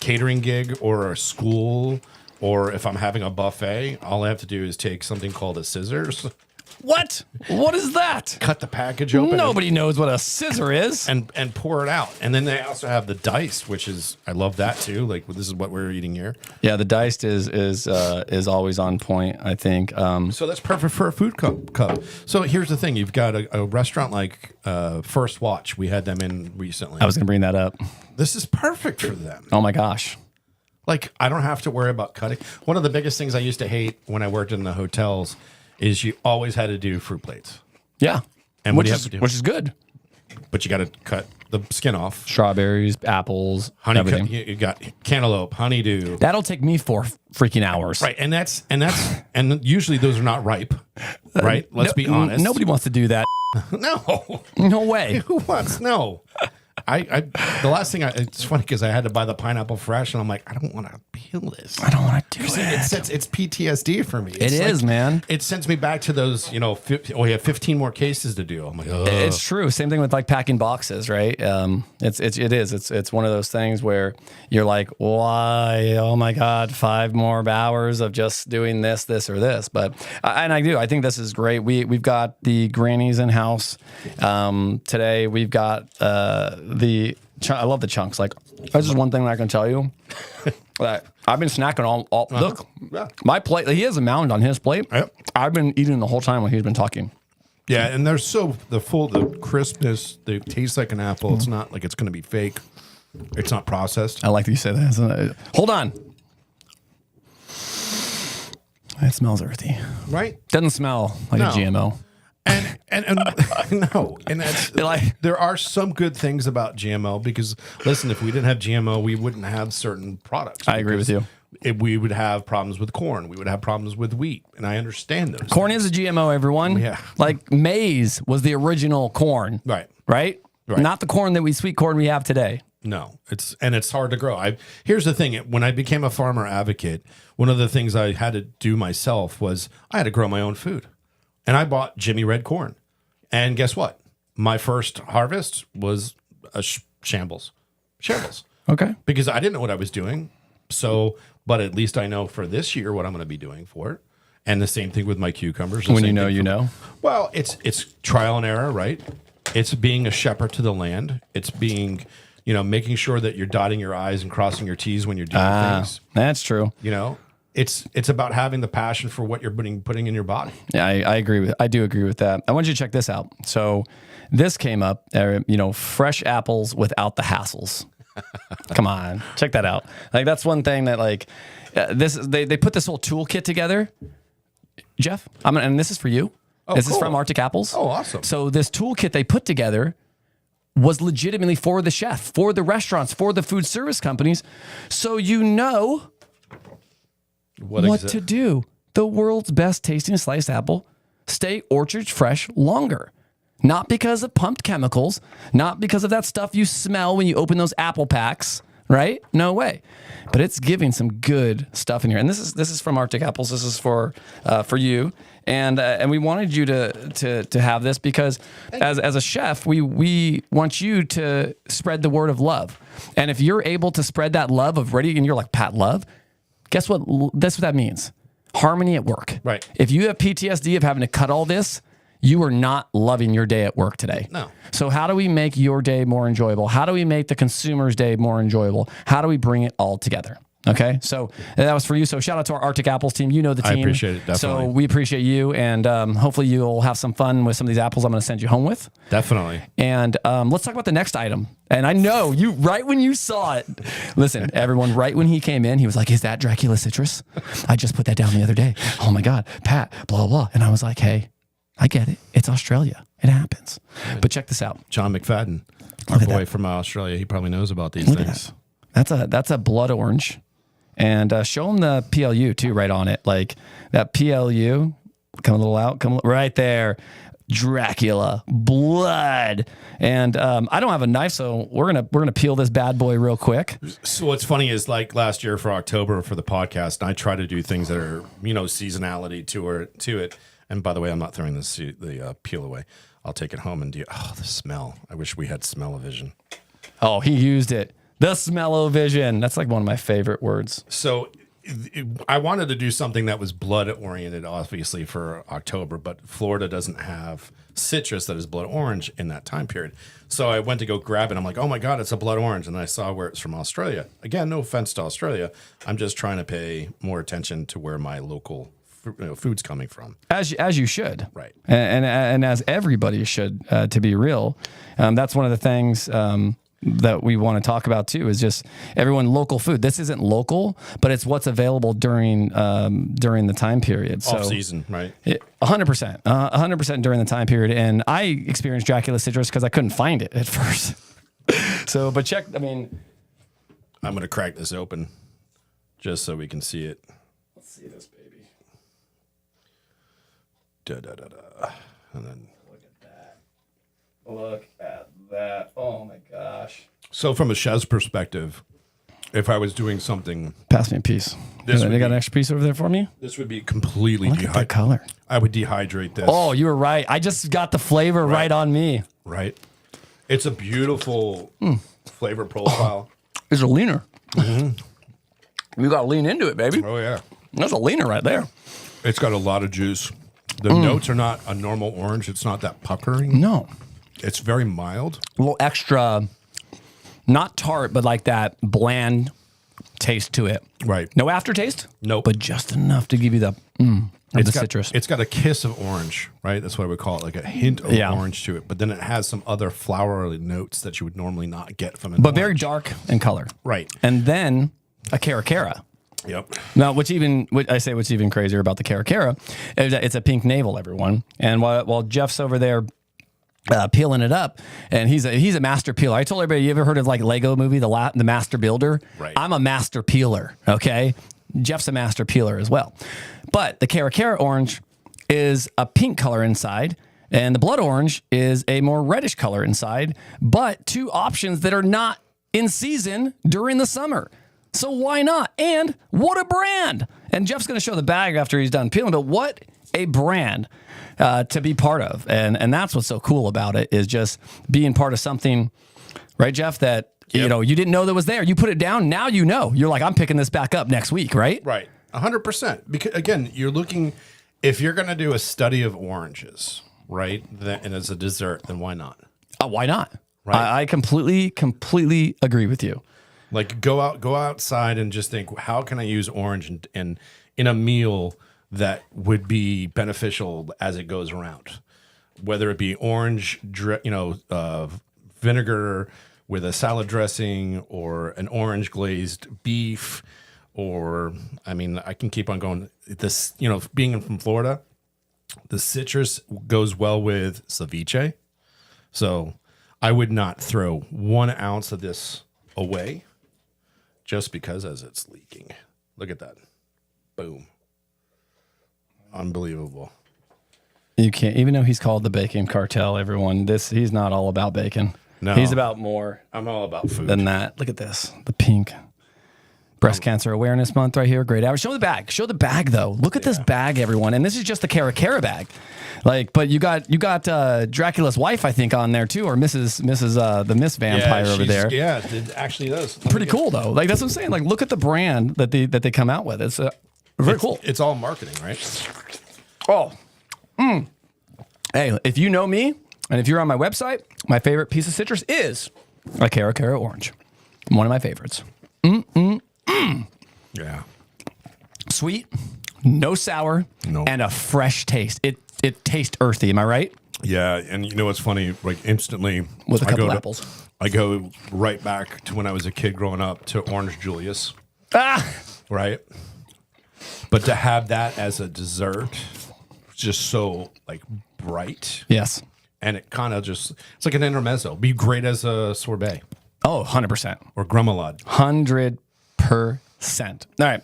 S3: catering gig or a school, or if I'm having a buffet, all I have to do is take something called a scissors.
S2: What? What is that?
S3: Cut the package open.
S2: Nobody knows what a scissor is.
S3: And pour it out. And then they also have the diced, which is, I love that too. Like, this is what we're eating here.
S2: Yeah, the diced is always on point, I think.
S3: So that's perfect for a food cup. So here's the thing. You've got a restaurant like First Watch. We had them in recently.
S2: I was going to bring that up.
S3: This is perfect for them.
S2: Oh, my gosh.
S3: Like, I don't have to worry about cutting. One of the biggest things I used to hate when I worked in the hotels is you always had to do fruit plates.
S2: Yeah.
S3: And what do you have to do?
S2: Which is good.
S3: But you got to cut the skin off.
S2: Strawberries, apples, everything.
S3: You got cantaloupe, honeydew.
S2: That'll take me 4 freaking hours.
S3: Right, and usually those are not ripe. Right? Let's be honest.
S2: Nobody wants to do that.
S3: No.
S2: No way.
S3: Who wants? No. The last thing it's funny because I had to buy the pineapple fresh, and I'm like, I don't want to peel this.
S2: I don't want to do it.
S3: It's PTSD for me.
S2: It is, man.
S3: It sends me back to those, we have 15 more cases to do. I'm like, ugh.
S2: It's true. Same thing with like packing boxes, right? It's one of those things where you're like, why? Oh my God, 5 more hours of just doing this, or this. But I think this is great. We've got the grannies in house. Today we've got I love the chunks. Like, that's just one thing that I can tell you. That I've been snacking all look, my plate, he has a mound on his plate.
S3: Yep.
S2: I've been eating the whole time when he's been talking.
S3: Yeah, and they're the crispness, they taste like an apple. It's not like it's going to be fake. It's not processed.
S2: I like that you say that. Hold on. It smells earthy.
S3: Right?
S2: Doesn't smell like a GMO.
S3: And no, and that's there are some good things about GMO because listen, if we didn't have GMO, we wouldn't have certain products.
S2: I agree with you.
S3: We would have problems with corn. We would have problems with wheat, and I understand those.
S2: Corn is a GMO, everyone.
S3: Yeah,
S2: like maize was the original corn. Right. Not the corn sweet corn we have today.
S3: No, it's hard to grow. Here's the thing: when I became a farmer advocate, one of the things I had to do myself was I had to grow my own food. And I bought Jimmy Red corn. And guess what? My first harvest was a shambles.
S2: Okay.
S3: Because I didn't know what I was doing. So, but at least I know for this year what I'm going to be doing for it. And the same thing with my cucumbers.
S2: When you know.
S3: Well, it's trial and error, right? It's being a shepherd to the land. It's being, making sure that you're dotting your I's and crossing your T's when you're doing things.
S2: That's true.
S3: It's about having the passion for what you're putting in your body.
S2: Yeah, I agree I do agree with that. I want you to check this out. So this came up, fresh apples without the hassles. Come on, check that out. Like that's one thing that they put this whole toolkit together. Jeff, and this is for you. This is from Arctic Apples.
S3: Oh, awesome.
S2: So this toolkit they put together was legitimately for the chef, for the restaurants, for the food service companies. So what to do. The world's best tasting sliced apple stay orchard fresh longer. Not because of pumped chemicals, not because of that stuff you smell when you open those apple packs, right? No way. But it's giving some good stuff in here. And this is from Arctic Apples. This is for you. And we wanted you to have this because as a chef, we want you to spread the word of love. And if you're able to spread that love and you're like, Pat, love, guess what? That's what that means. Harmony at work.
S3: Right.
S2: If you have PTSD of having to cut all this, you are not loving your day at work today.
S3: No.
S2: So how do we make your day more enjoyable? How do we make the consumer's day more enjoyable? How do we bring it all together? Okay, so that was for you. So shout out to our Arctic Apples team. You know the team.
S3: I appreciate it, definitely.
S2: So we appreciate you, and hopefully you'll have some fun with some of these apples I'm going to send you home with.
S3: Definitely.
S2: And let's talk about the next item. And I know you, right when you saw it, listen, everyone, right when he came in, he was like, is that Dracula Citrus? I just put that down the other day. Oh my God, Pat, blah, blah. And I was like, hey, I get it. It's Australia. It happens. But check this out.
S3: John McFadden, our boy from Australia, he probably knows about these things.
S2: That's a blood orange. And show them the PLU too, right on it. Like that PLU, come a little out, right there. Dracula, blood. And I don't have a knife, so we're gonna peel this bad boy real quick.
S3: So what's funny is like last year for October for the podcast, I try to do things that are seasonality to it. And by the way, I'm not throwing the peel away. I'll take it home and do. Oh, the smell! I wish we had smell-o-vision.
S2: Oh, he used it. The smell-o-vision. That's like one of my favorite words.
S3: So I wanted to do something that was blood-oriented, obviously, for October, but Florida doesn't have citrus that is blood orange in that time period. So I went to go grab it. I'm like, oh, my God, it's a blood orange. And I saw where it's from Australia. Again, no offense to Australia. I'm just trying to pay more attention to where my local food's coming from.
S2: As you should.
S3: Right.
S2: And as everybody should, to be real. That's one of the things that we want to talk about too, is just everyone local food. This isn't local, but it's what's available during the time period. So,
S3: off season, right?
S2: 100% during the time period. And I experienced Dracula Citrus because I couldn't find it at first. So, but check, I mean,
S3: I'm going to crack this open just so we can see it.
S2: let's see this baby.
S3: And then,
S2: Look at that. Oh my gosh.
S3: so from a chef's perspective, if I was doing something,
S2: Pass me a piece.
S3: This
S2: They
S3: would
S2: got an
S3: be-
S2: extra piece over there for me?
S3: this would be completely
S2: Look at that
S3: dehydrated.
S2: color.
S3: I would dehydrate this.
S2: Oh, you were right. I just got the flavor right on me.
S3: Right. It's a beautiful flavor profile.
S2: It's a leaner. You got to lean into it, baby.
S3: Oh, yeah.
S2: That's a leaner right there.
S3: It's got a lot of juice. The notes are not a normal orange. It's not that puckering.
S2: No.
S3: It's very mild.
S2: A little extra, not tart, but like that bland taste to it.
S3: Right.
S2: No aftertaste?
S3: Nope.
S2: But just enough to give you the of the citrus.
S3: It's got a kiss of orange, right? That's what I would call it, like a hint of orange to it. But then it has some other flowery notes that you would normally not get from an
S2: But very
S3: orange.
S2: dark in color.
S3: Right.
S2: And then a cara.
S3: Yep.
S2: Now, what's even crazier about the cara is that it's a pink navel, everyone. And while Jeff's over there peeling it up, and he's a master peeler. I told everybody, you ever heard of like Lego movie, the Master Builder?
S3: Right.
S2: I'm a master peeler. Okay, Jeff's a master peeler as well. But the cara orange is a pink color inside, and the blood orange is a more reddish color inside. But two options that are not in season during the summer. So why not? And what a brand! And Jeff's going to show the bag after he's done peeling, but what a brand to be part of. And that's what's so cool about it, is just being part of something, right, Jeff, that you know, you didn't know that was there. You put it down, now you know. You're like, I'm picking this back up next week, right?
S3: Right. 100%. Because again, you're looking, if you're going to do a study of oranges, right, and as a dessert, then why not?
S2: Why not?
S3: Right.
S2: I completely agree with you.
S3: Like go outside and just think, how can I use orange in a meal that would be beneficial as it goes around? Whether it be orange, vinegar with a salad dressing, or an orange glazed beef, or I mean, I can keep on going. This, being from Florida, the citrus goes well with ceviche. So I would not throw 1 ounce of this away just because as it's leaking. Look at that. Boom. Unbelievable.
S2: You can't, even though he's called the bacon cartel, everyone, he's not all about bacon.
S3: No.
S2: He's about more
S3: I'm all about food.
S2: than that. Look at this. The pink. Breast Cancer Awareness Month right here. Great hour. Show the bag. Show the bag though. Look at this bag, everyone. And this is just the cara bag. Like, but you got Dracula's wife, I think, on there too, or Mrs. The Miss Vampire over there.
S3: Yeah, it actually does.
S2: Pretty cool though. Like that's what I'm saying. Like, look at the brand that they come out with. It's very cool.
S3: It's all marketing, right?
S2: Oh. Hey, if you know me, and if you're on my website, my favorite piece of citrus is a cara orange. One of my favorites.
S3: Yeah.
S2: Sweet, no sour,
S3: No.
S2: and a fresh taste. It tastes earthy. Am I right?
S3: Yeah, and you know what's funny? Like instantly,
S2: With a couple
S3: I
S2: apples.
S3: I go right back to when I was a kid growing up to Orange Julius,
S2: Ah,
S3: right? But to have that as a dessert, just so like bright,
S2: yes.
S3: and it kind of just, it's like an intermezzo. Be great as a sorbet
S2: Oh, 100%.
S3: or gremolade.
S2: 100%. All right,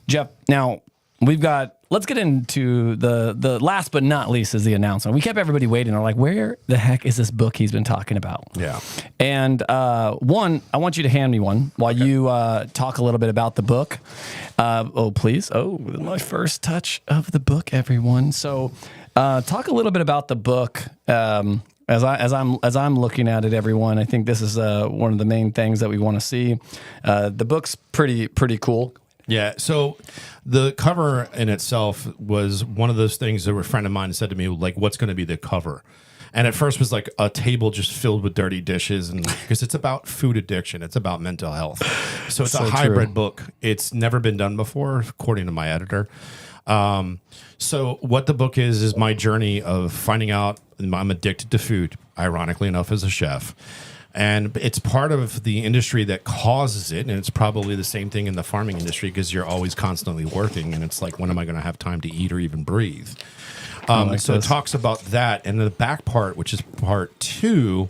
S2: Jeff. Now let's get into the last but not least is the announcement. We kept everybody waiting. They're like, where the heck is this book he's been talking about?
S3: Yeah.
S2: And one, I want you to hand me one while you talk a little bit about the book. Oh, please. Oh, my first touch of the book, everyone. So talk a little bit about the book. As I'm looking at it, everyone, I think this is one of the main things that we want to see. The book's pretty cool.
S3: Yeah. So the cover in itself was one of those things that a friend of mine said to me, like, what's going to be the cover? And at first was like a table just filled with dirty dishes, and because it's about food addiction, it's about mental health. So it's
S2: So
S3: a hybrid
S2: true.
S3: book. It's never been done before, according to my editor. So what the book is my journey of finding out I'm addicted to food, ironically enough, as a chef. And it's part of the industry that causes it. And it's probably the same thing in the farming industry because you're always constantly working. And it's like, when am I going to have time to eat or even breathe? So it talks about that, and the back part, which is part two,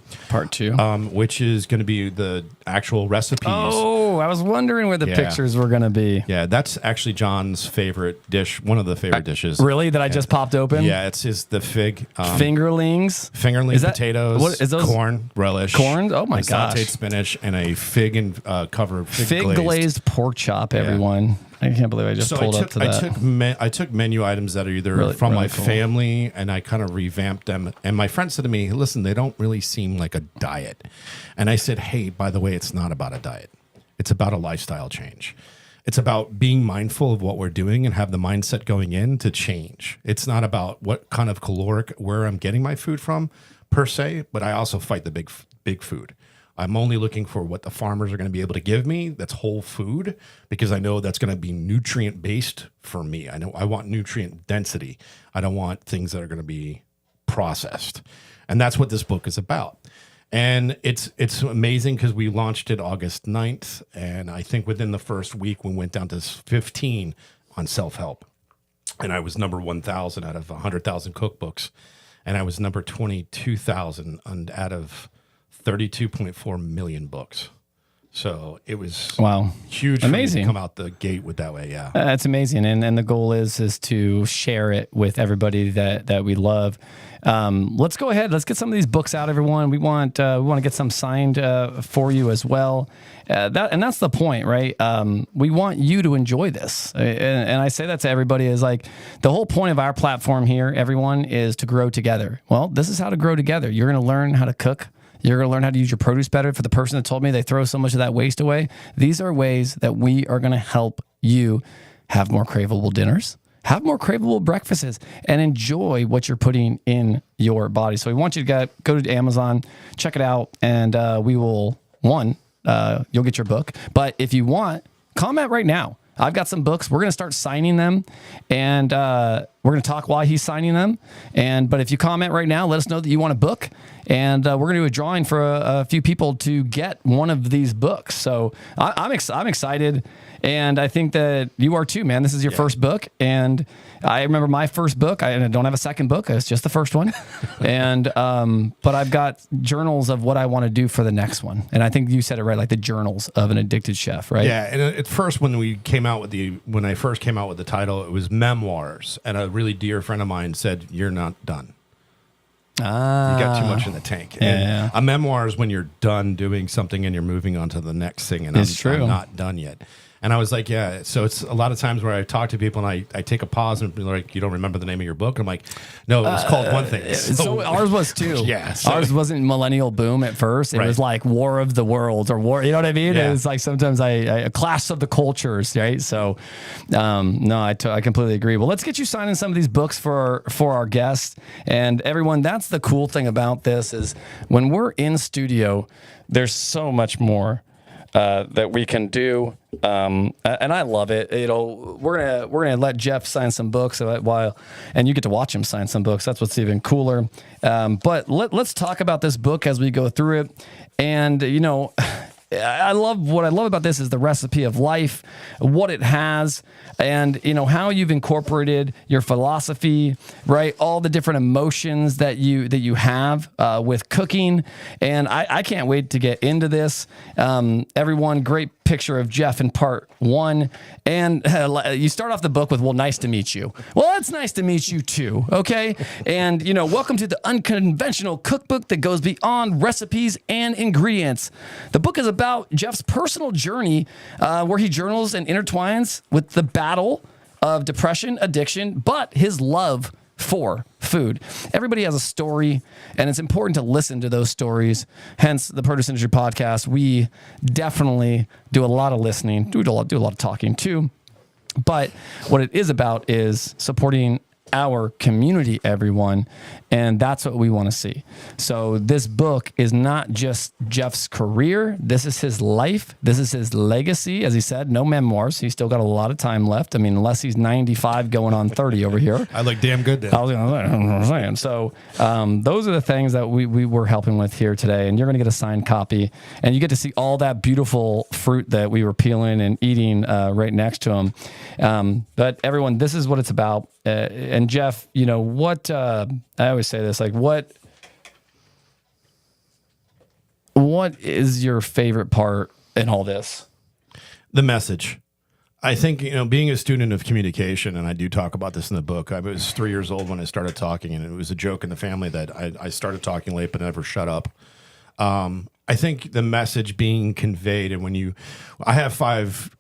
S3: which is going to be the actual recipes.
S2: Oh, I was wondering where the pictures were going to be.
S3: Yeah, that's actually John's favorite dish, one of the favorite dishes.
S2: Really? That I just popped open?
S3: Yeah, it's the fig.
S2: Fingerlings,
S3: potatoes,
S2: what is those?
S3: corn, relish.
S2: Corn? Oh my gosh.
S3: Sauteed spinach and a fig and covered
S2: fig glazed pork chop, everyone. I can't believe I just pulled up to that.
S3: I took menu items that are either from my family, and I kind of revamped them. And my friend said to me, listen, they don't really seem like a diet. And I said, hey, by the way, it's not about a diet. It's about a lifestyle change. It's about being mindful of what we're doing and have the mindset going in to change. It's not about what kind of caloric, where I'm getting my food from per se, but I also fight the big food. I'm only looking for what the farmers are going to be able to give me that's whole food, because I know that's going to be nutrient based for me. I know I want nutrient density. I don't want things that are going to be processed. And that's what this book is about. And it's amazing because we launched it August 9th. And I think within the first week, we went down to 15 on self-help. And I was number 1,000 out of 100,000 cookbooks. And I was number 22,000 out of 32.4 million books. So it was huge.
S2: Amazing.
S3: To come out the gate with that way. Yeah.
S2: That's amazing. And the goal is to share it with everybody that we love. Let's go ahead. Let's get some of these books out, everyone. We want to get some signed for you as well. That's the point, right? We want you to enjoy this. And I say that to everybody is like the whole point of our platform here, everyone, is to grow together. Well, this is how to grow together. You're going to learn how to cook. You're going to learn how to use your produce better. For the person that told me they throw so much of that waste away, these are ways that we are going to help you have more craveable dinners, have more craveable breakfasts, and enjoy what you're putting in your body. So we want you to go to Amazon, check it out, and we will, you'll get your book. But if you want, comment right now. I've got some books. We're going to start signing them, and we're going to talk while he's signing them. But if you comment right now, let us know that you want a book, and we're going to do a drawing for a few people to get one of these books. So I'm excited, and I think that you are too, man. This is your first book, and I remember my first book. I don't have a second book. It's just the first one. But I've got journals of what I want to do for the next one. And I think you said it right, like the journals of an addicted chef, right?
S3: Yeah. And at first, when I first came out with the title, it was memoirs. And a really dear friend of mine said, "You're not done. You got too much in the tank." And a memoir is when you're done doing something and you're moving on to the next thing. And I'm not done yet. And I was like, yeah. So it's a lot of times where I talk to people and I take a pause and be like, "You don't remember the name of your book?" I'm like, "No, it was called one thing."
S2: So ours was too.
S3: Yeah.
S2: Ours wasn't Millennial Boom at first. It was like War of the Worlds or War. You know what I mean? Yeah. It was like sometimes a clash of the cultures, right? So, no, I completely agree. Well, let's get you signing some of these books for our guests and everyone. That's the cool thing about this is when we're in studio, there's so much more that we can do, and I love it. We're gonna let Jeff sign some books and you get to watch him sign some books. That's what's even cooler. But let's talk about this book as we go through it. And what I love about this is the recipe of life, what it has, and how you've incorporated your philosophy, right? All the different emotions that you have with cooking, and I can't wait to get into this. Everyone, great picture of Jeff in part 1, and you start off the book with, "Well, nice to meet you." Well, it's nice to meet you too, okay? And welcome to the unconventional cookbook that goes beyond recipes and ingredients. The book is about Jeff's personal journey where he journals and intertwines with the battle of depression, addiction, but his love for food. Everybody has a story, and it's important to listen to those stories. Hence, the Produce Industry Podcast. We definitely do a lot of listening, do a lot of talking too. But what it is about is supporting our community, everyone, and that's what we want to see. So this book is not just Jeff's career. This is his life. This is his legacy. As he said, no memoirs. He's still got a lot of time left. I mean, unless he's 95 going on 30 over here.
S3: I look damn good then.
S2: I was saying. So those are the things that we were helping with here today, and you're going to get a signed copy, and you get to see all that beautiful fruit that we were peeling and eating right next to him. But everyone, this is what it's about. And Jeff, you know, what, I always say this, like what is your favorite part in all this?
S3: The message. I think, you know, being a student of communication, and I do talk about this in the book, I was 3 years old when I started talking, and it was a joke in the family that I started talking late but never shut up. I think the message being conveyed, and I have 5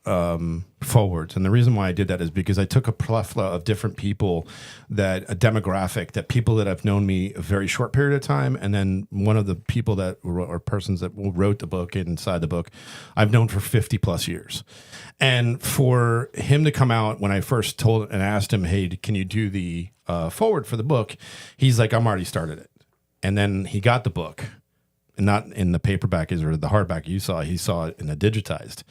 S3: forwards, and the reason why I did that is because I took a plethora of different people, a demographic, that people that have known me a very short period of time, and then one of the people that or persons that wrote the book, inside the book, I've known for 50 plus years. And for him to come out, when I first told and asked him, hey, can you do the forward for the book? He's like, I'm already started it. And then he got the book. Not in the paperback or the hardback you saw. He saw it in the digitized.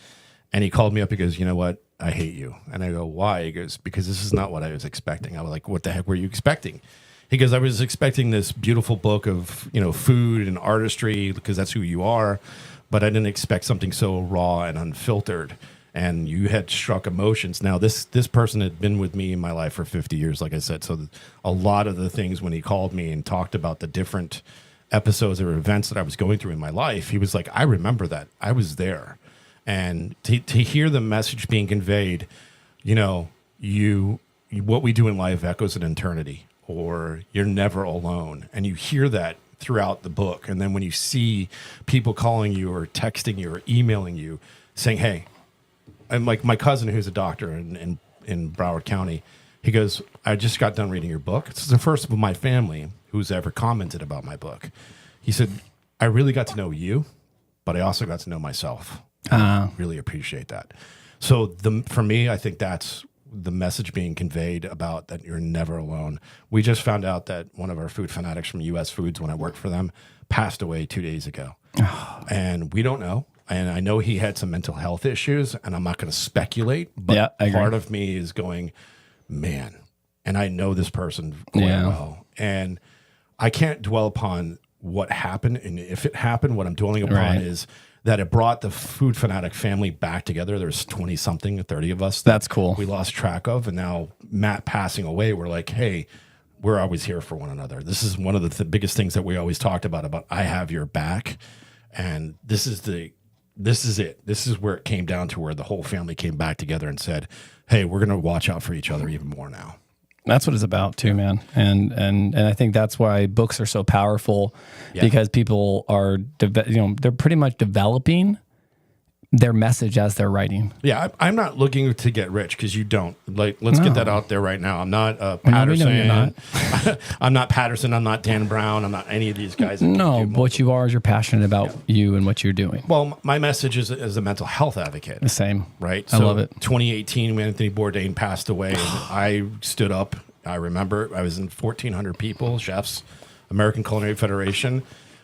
S3: And he called me up. He goes, you know what? I hate you. And I go, why? He goes, because this is not what I was expecting. I was like, what the heck were you expecting? He goes, I was expecting this beautiful book of, you know, food and artistry, because that's who you are. But I didn't expect something so raw and unfiltered. And you had struck emotions. Now, this person had been with me in my life for 50 years, like I said. So a lot of the things, when he called me and talked about the different episodes or events that I was going through in my life, he was like, I remember that. I was there. And to hear the message being conveyed, you know, what we do in life echoes in eternity, or you're never alone. And you hear that throughout the book. And then when you see people calling you or texting you or emailing you saying, hey, I'm like my cousin who's a doctor in Broward County, he goes, I just got done reading your book. This is the first of my family who's ever commented about my book. He said, I really got to know you, but I also got to know myself. Really appreciate that. So for me, I think that's the message being conveyed, about that you're never alone. We just found out that one of our food fanatics from U.S. Foods, when I worked for them, passed away 2 days ago. And we don't know. And I know he had some mental health issues, and I'm not going to speculate, but part of me is going, man, and I know this person quite well. And I can't dwell upon what happened. And if it happened, what I'm dwelling upon is that it brought the food fanatic family back together. There's 20 something, 30 of us.
S2: That's cool.
S3: We lost track of. And now Matt passing away, we're like, hey, we're always here for one another. This is one of the biggest things that we always talked about I have your back. And this is it. This is where it came down to, where the whole family came back together and said, hey, we're going to watch out for each other even more now.
S2: That's what it's about too, man. And I think that's why books are so powerful, because people are, they're pretty much developing their message as they're writing.
S3: Yeah, I'm not looking to get rich, because you don't. Like, let's get that out there right now. I'm not Patterson. No, you're not. I'm not Patterson. I'm not Dan Brown. I'm not any of these guys.
S2: No, but what you are is you're passionate about you and what you're doing.
S3: Well, my message is as a mental health advocate.
S2: The same.
S3: Right?
S2: I love it.
S3: 2018, when Anthony Bourdain passed away, and I stood up. I remember I was in 1,400 people, chefs, American Culinary Federation.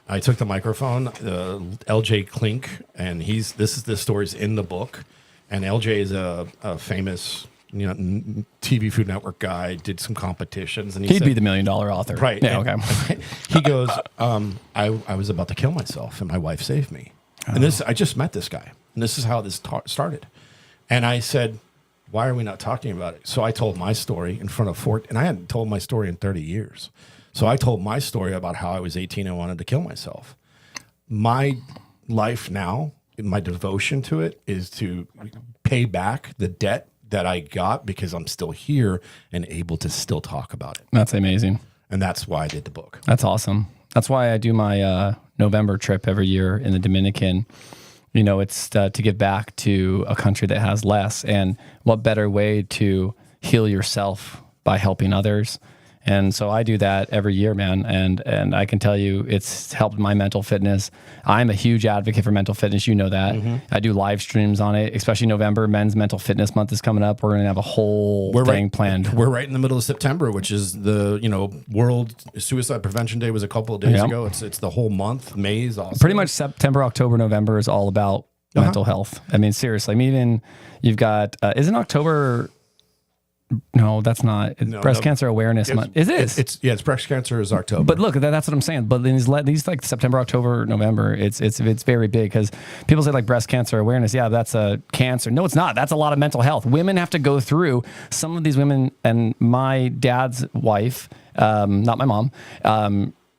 S3: I took the microphone, LJ Klink, and this story's in the book. And LJ is a famous, TV Food Network guy, did some competitions, and
S2: he'd be the $1 million author.
S3: Right.
S2: Yeah, okay.
S3: He goes, I was about to kill myself, and my wife saved me. And I just met this guy, and this is how this started. And I said, why are we not talking about it? So I told my story in front of and I hadn't told my story in 30 years. So I told my story about how I was 18 and wanted to kill myself. My life now, my devotion to it, is to pay back the debt that I got, because I'm still here and able to still talk about it.
S2: That's amazing.
S3: And that's why I did the book.
S2: That's awesome. That's why I do my November trip every year in the Dominican. It's to give back to a country that has less. And what better way to heal yourself by helping others? And so I do that every year, man. And I can tell you, it's helped my mental fitness. I'm a huge advocate for mental fitness. You know that. Mm-hmm. I do live streams on it, especially November. Men's Mental Fitness Month is coming up. We're going to have a whole thing planned.
S3: We're right in the middle of September, which is the, World Suicide Prevention Day was a couple of days ago. It's the whole month. May is awesome.
S2: Pretty much September, October, November is all about mental health. I mean, seriously. I mean, even you've got, isn't October No, that's not. It's breast cancer awareness month. It is.
S3: It's breast cancer is October.
S2: But look, that's what I'm saying. But in these like September, October, November, it's very big because people say like breast cancer awareness. Yeah, that's a cancer. No, it's not. That's a lot of mental health. Women have to go through. Some of these women, and my dad's wife, not my mom,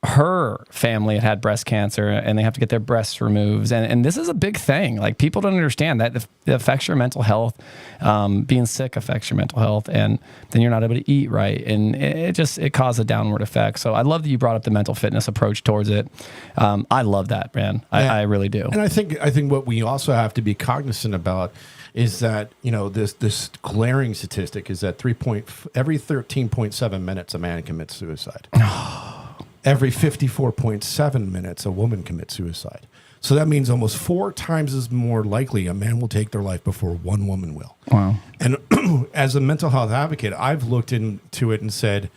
S2: her family had breast cancer and they have to get their breasts removed. And this is a big thing. Like people don't understand that it affects your mental health. Being sick affects your mental health, and then you're not able to eat right. And it causes a downward effect. So I love that you brought up the mental fitness approach towards it. I love that, man. I really do.
S3: And I think what we also have to be cognizant about is that, this glaring statistic is that every 13.7 minutes a man commits suicide. Every 54.7 minutes, a woman commits suicide. So that means almost 4 times as more likely a man will take their life before one woman will.
S2: Wow.
S3: And as a mental health advocate, I've looked into it and said,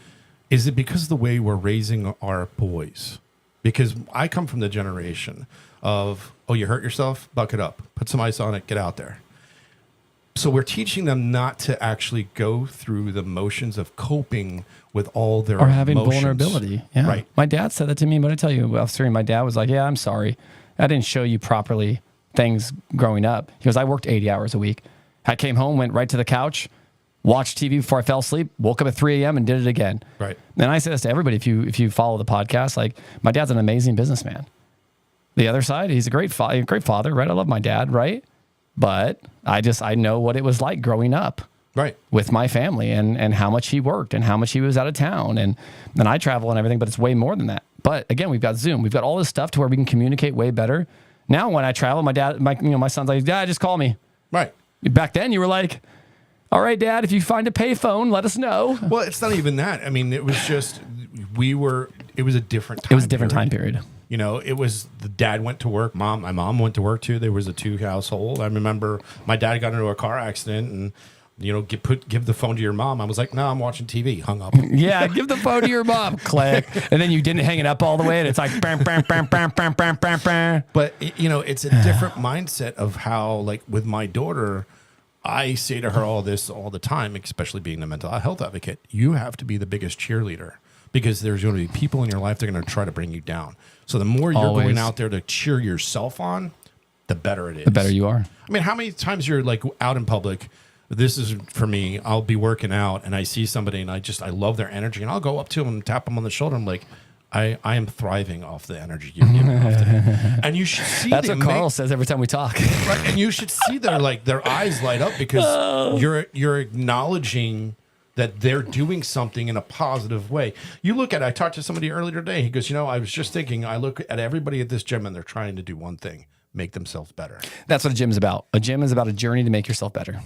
S3: is it because of the way we're raising our boys? Because I come from the generation of, oh, you hurt yourself? Buck it up. Put some ice on it. Get out there. So we're teaching them not to actually go through the motions of coping with all their
S2: or having
S3: emotions.
S2: vulnerability. Yeah. Right. My dad said that to me, but I tell you, my dad was like, yeah, I'm sorry. I didn't show you properly things growing up. He goes, I worked 80 hours a week. I came home, went right to the couch, watched TV before I fell asleep, woke up at 3 a.m. and did it again. Right. And I say this to everybody, if you follow the podcast, like my dad's an amazing businessman. The other side, he's a great father, right? I love my dad, right? But I know what it was like growing up. Right. With my family and how much he worked and how much he was out of town. And then I travel and everything, but it's way more than that. But again, we've got Zoom. We've got all this stuff to where we can communicate way better. Now, when I travel, my son's like, Dad, just call me. Right. Back then you were like, all right, Dad, if you find a payphone, let us know.
S3: Well, it's not even that. I mean, it was just, it was a different time.
S2: It was a different time period.
S3: It was the dad went to work. My mom went to work too. There was a 2 household. I remember my dad got into a car accident and, give the phone to your mom. I was like, no, I'm watching TV. Hung up.
S2: Yeah, give the phone to your mom. Click. And then you didn't hang it up all the way and it's like, bam, bam, bam, bam, bam, bam, bam, bam.
S3: But, it's a different mindset of how, like with my daughter, I say to her all the time, especially being a mental health advocate, you have to be the biggest cheerleader. Because there's going to be people in your life that are going to try to bring you down. So the more you're going out there to cheer yourself on, the better it is.
S2: The better you are.
S3: I mean, how many times you're like out in public? This is for me. I'll be working out and I see somebody and I love their energy and I'll go up to them and tap them on the shoulder. I'm like, I am thriving off the energy you're giving off to me. And you should see
S2: that's what Carl says every time we talk.
S3: Right, and you should see their eyes light up because you're acknowledging that they're doing something in a positive way. I talked to somebody earlier today. He goes, I was just thinking, I look at everybody at this gym and they're trying to do one thing, make themselves better.
S2: That's what a gym is about. A gym is about a journey to make yourself better.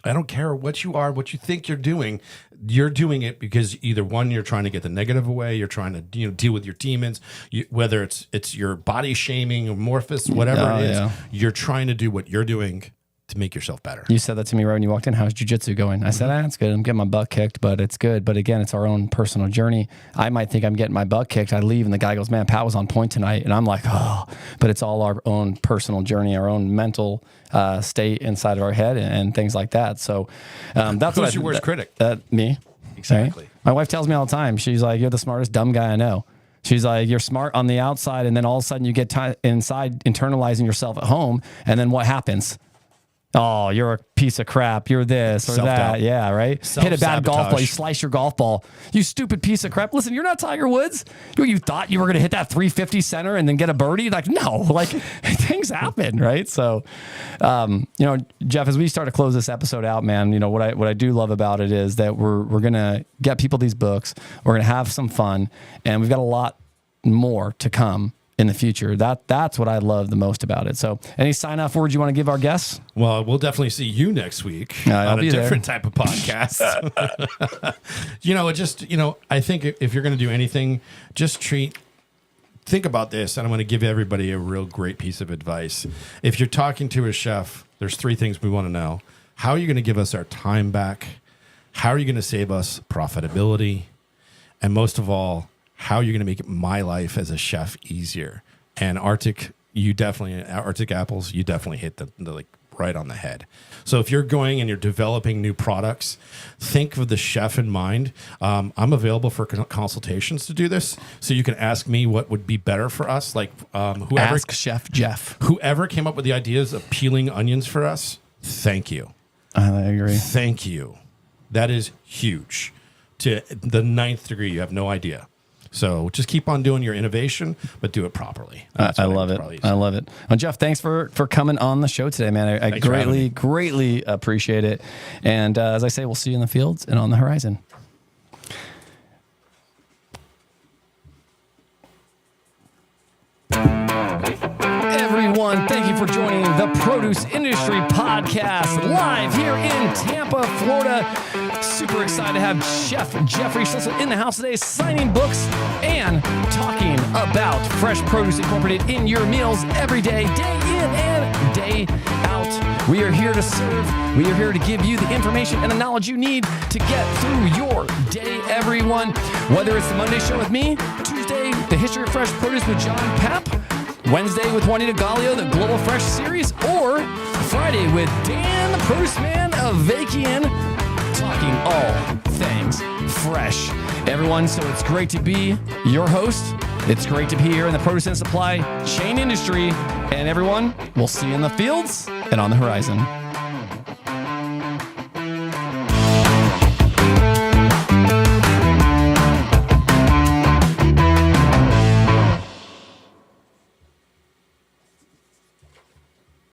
S3: I don't care what you are, what you think you're doing it because either one, you're trying to get the negative away. You're trying to, deal with your demons, whether it's your body shaming, amorphous, whatever it is, you're trying to do what you're doing to make yourself better.
S2: You said that to me right when you walked in. How's jiu-jitsu going? I said, it's good. I'm getting my butt kicked, but it's good. But again, it's our own personal journey. I might think I'm getting my butt kicked. I leave and the guy goes, man, Pat was on point tonight. And I'm like, oh, but it's all our own personal journey, our own mental state inside of our head and things like that. So that's
S3: who's your worst critic?
S2: Me.
S3: Exactly.
S2: Right? My wife tells me all the time, she's like, you're the smartest dumb guy I know. She's like, you're smart on the outside. And then all of a sudden you get inside internalizing yourself at home. And then what happens? Oh, you're a piece of crap. You're this or that. Yeah, right? Hit a bad golf ball. You slice your golf ball. You stupid piece of crap. Listen, you're not Tiger Woods. You thought you were going to hit that 350 center and then get a birdie? Like, no. Like, things happen, right? So, Jeff, as we start to close this episode out, man, what I do love about it is that we're going to get people these books. We're going to have some fun. And we've got a lot more to come in the future. That's what I love the most about it. So any sign off words you want to give our guests?
S3: Well, we'll definitely see you next week on a different type of podcast. I think if you're going to do anything, think about this. And I'm going to give everybody a real great piece of advice. If you're talking to a chef, there's 3 things we want to know. How are you going to give us our time back? How are you going to save us profitability? And most of all, how you're going to make my life as a chef easier. And Arctic apples, you definitely hit the right on the head. So if you're going and you're developing new products, think of the chef in mind. I'm available for consultations to do this. So you can ask me what would be better for us. Like whoever,
S2: Ask Chef Jeff.
S3: whoever came up with the ideas of peeling onions for us, thank you.
S2: I agree.
S3: Thank you. That is huge. To the 9th degree, you have no idea. So just keep on doing your innovation, but do it properly.
S2: I love it. I love it. Well, Jeff, thanks for coming on the show today, man. I greatly appreciate it. And as I say, we'll see you in the fields and on the horizon. Everyone, thank you for joining the Produce Industry Podcast live here in Tampa, Florida. Super excited to have Chef Jeffrey Schlissel in the house today, signing books and talking about fresh produce incorporated in your meals every day, day in and day out. We are here to serve. We are here to give you the information and the knowledge you need to get through your day, everyone. Whether it's the Monday show with me, Tuesday, the History of Fresh Produce with John Papp, Wednesday with Juanita Gallio, the Global Fresh series, or Friday with Dan, the Produce Man of Vakian, talking all things fresh. Everyone, so it's great to be your host. It's great to be here in the produce and supply chain industry. And everyone, we'll see you in the fields and on the horizon.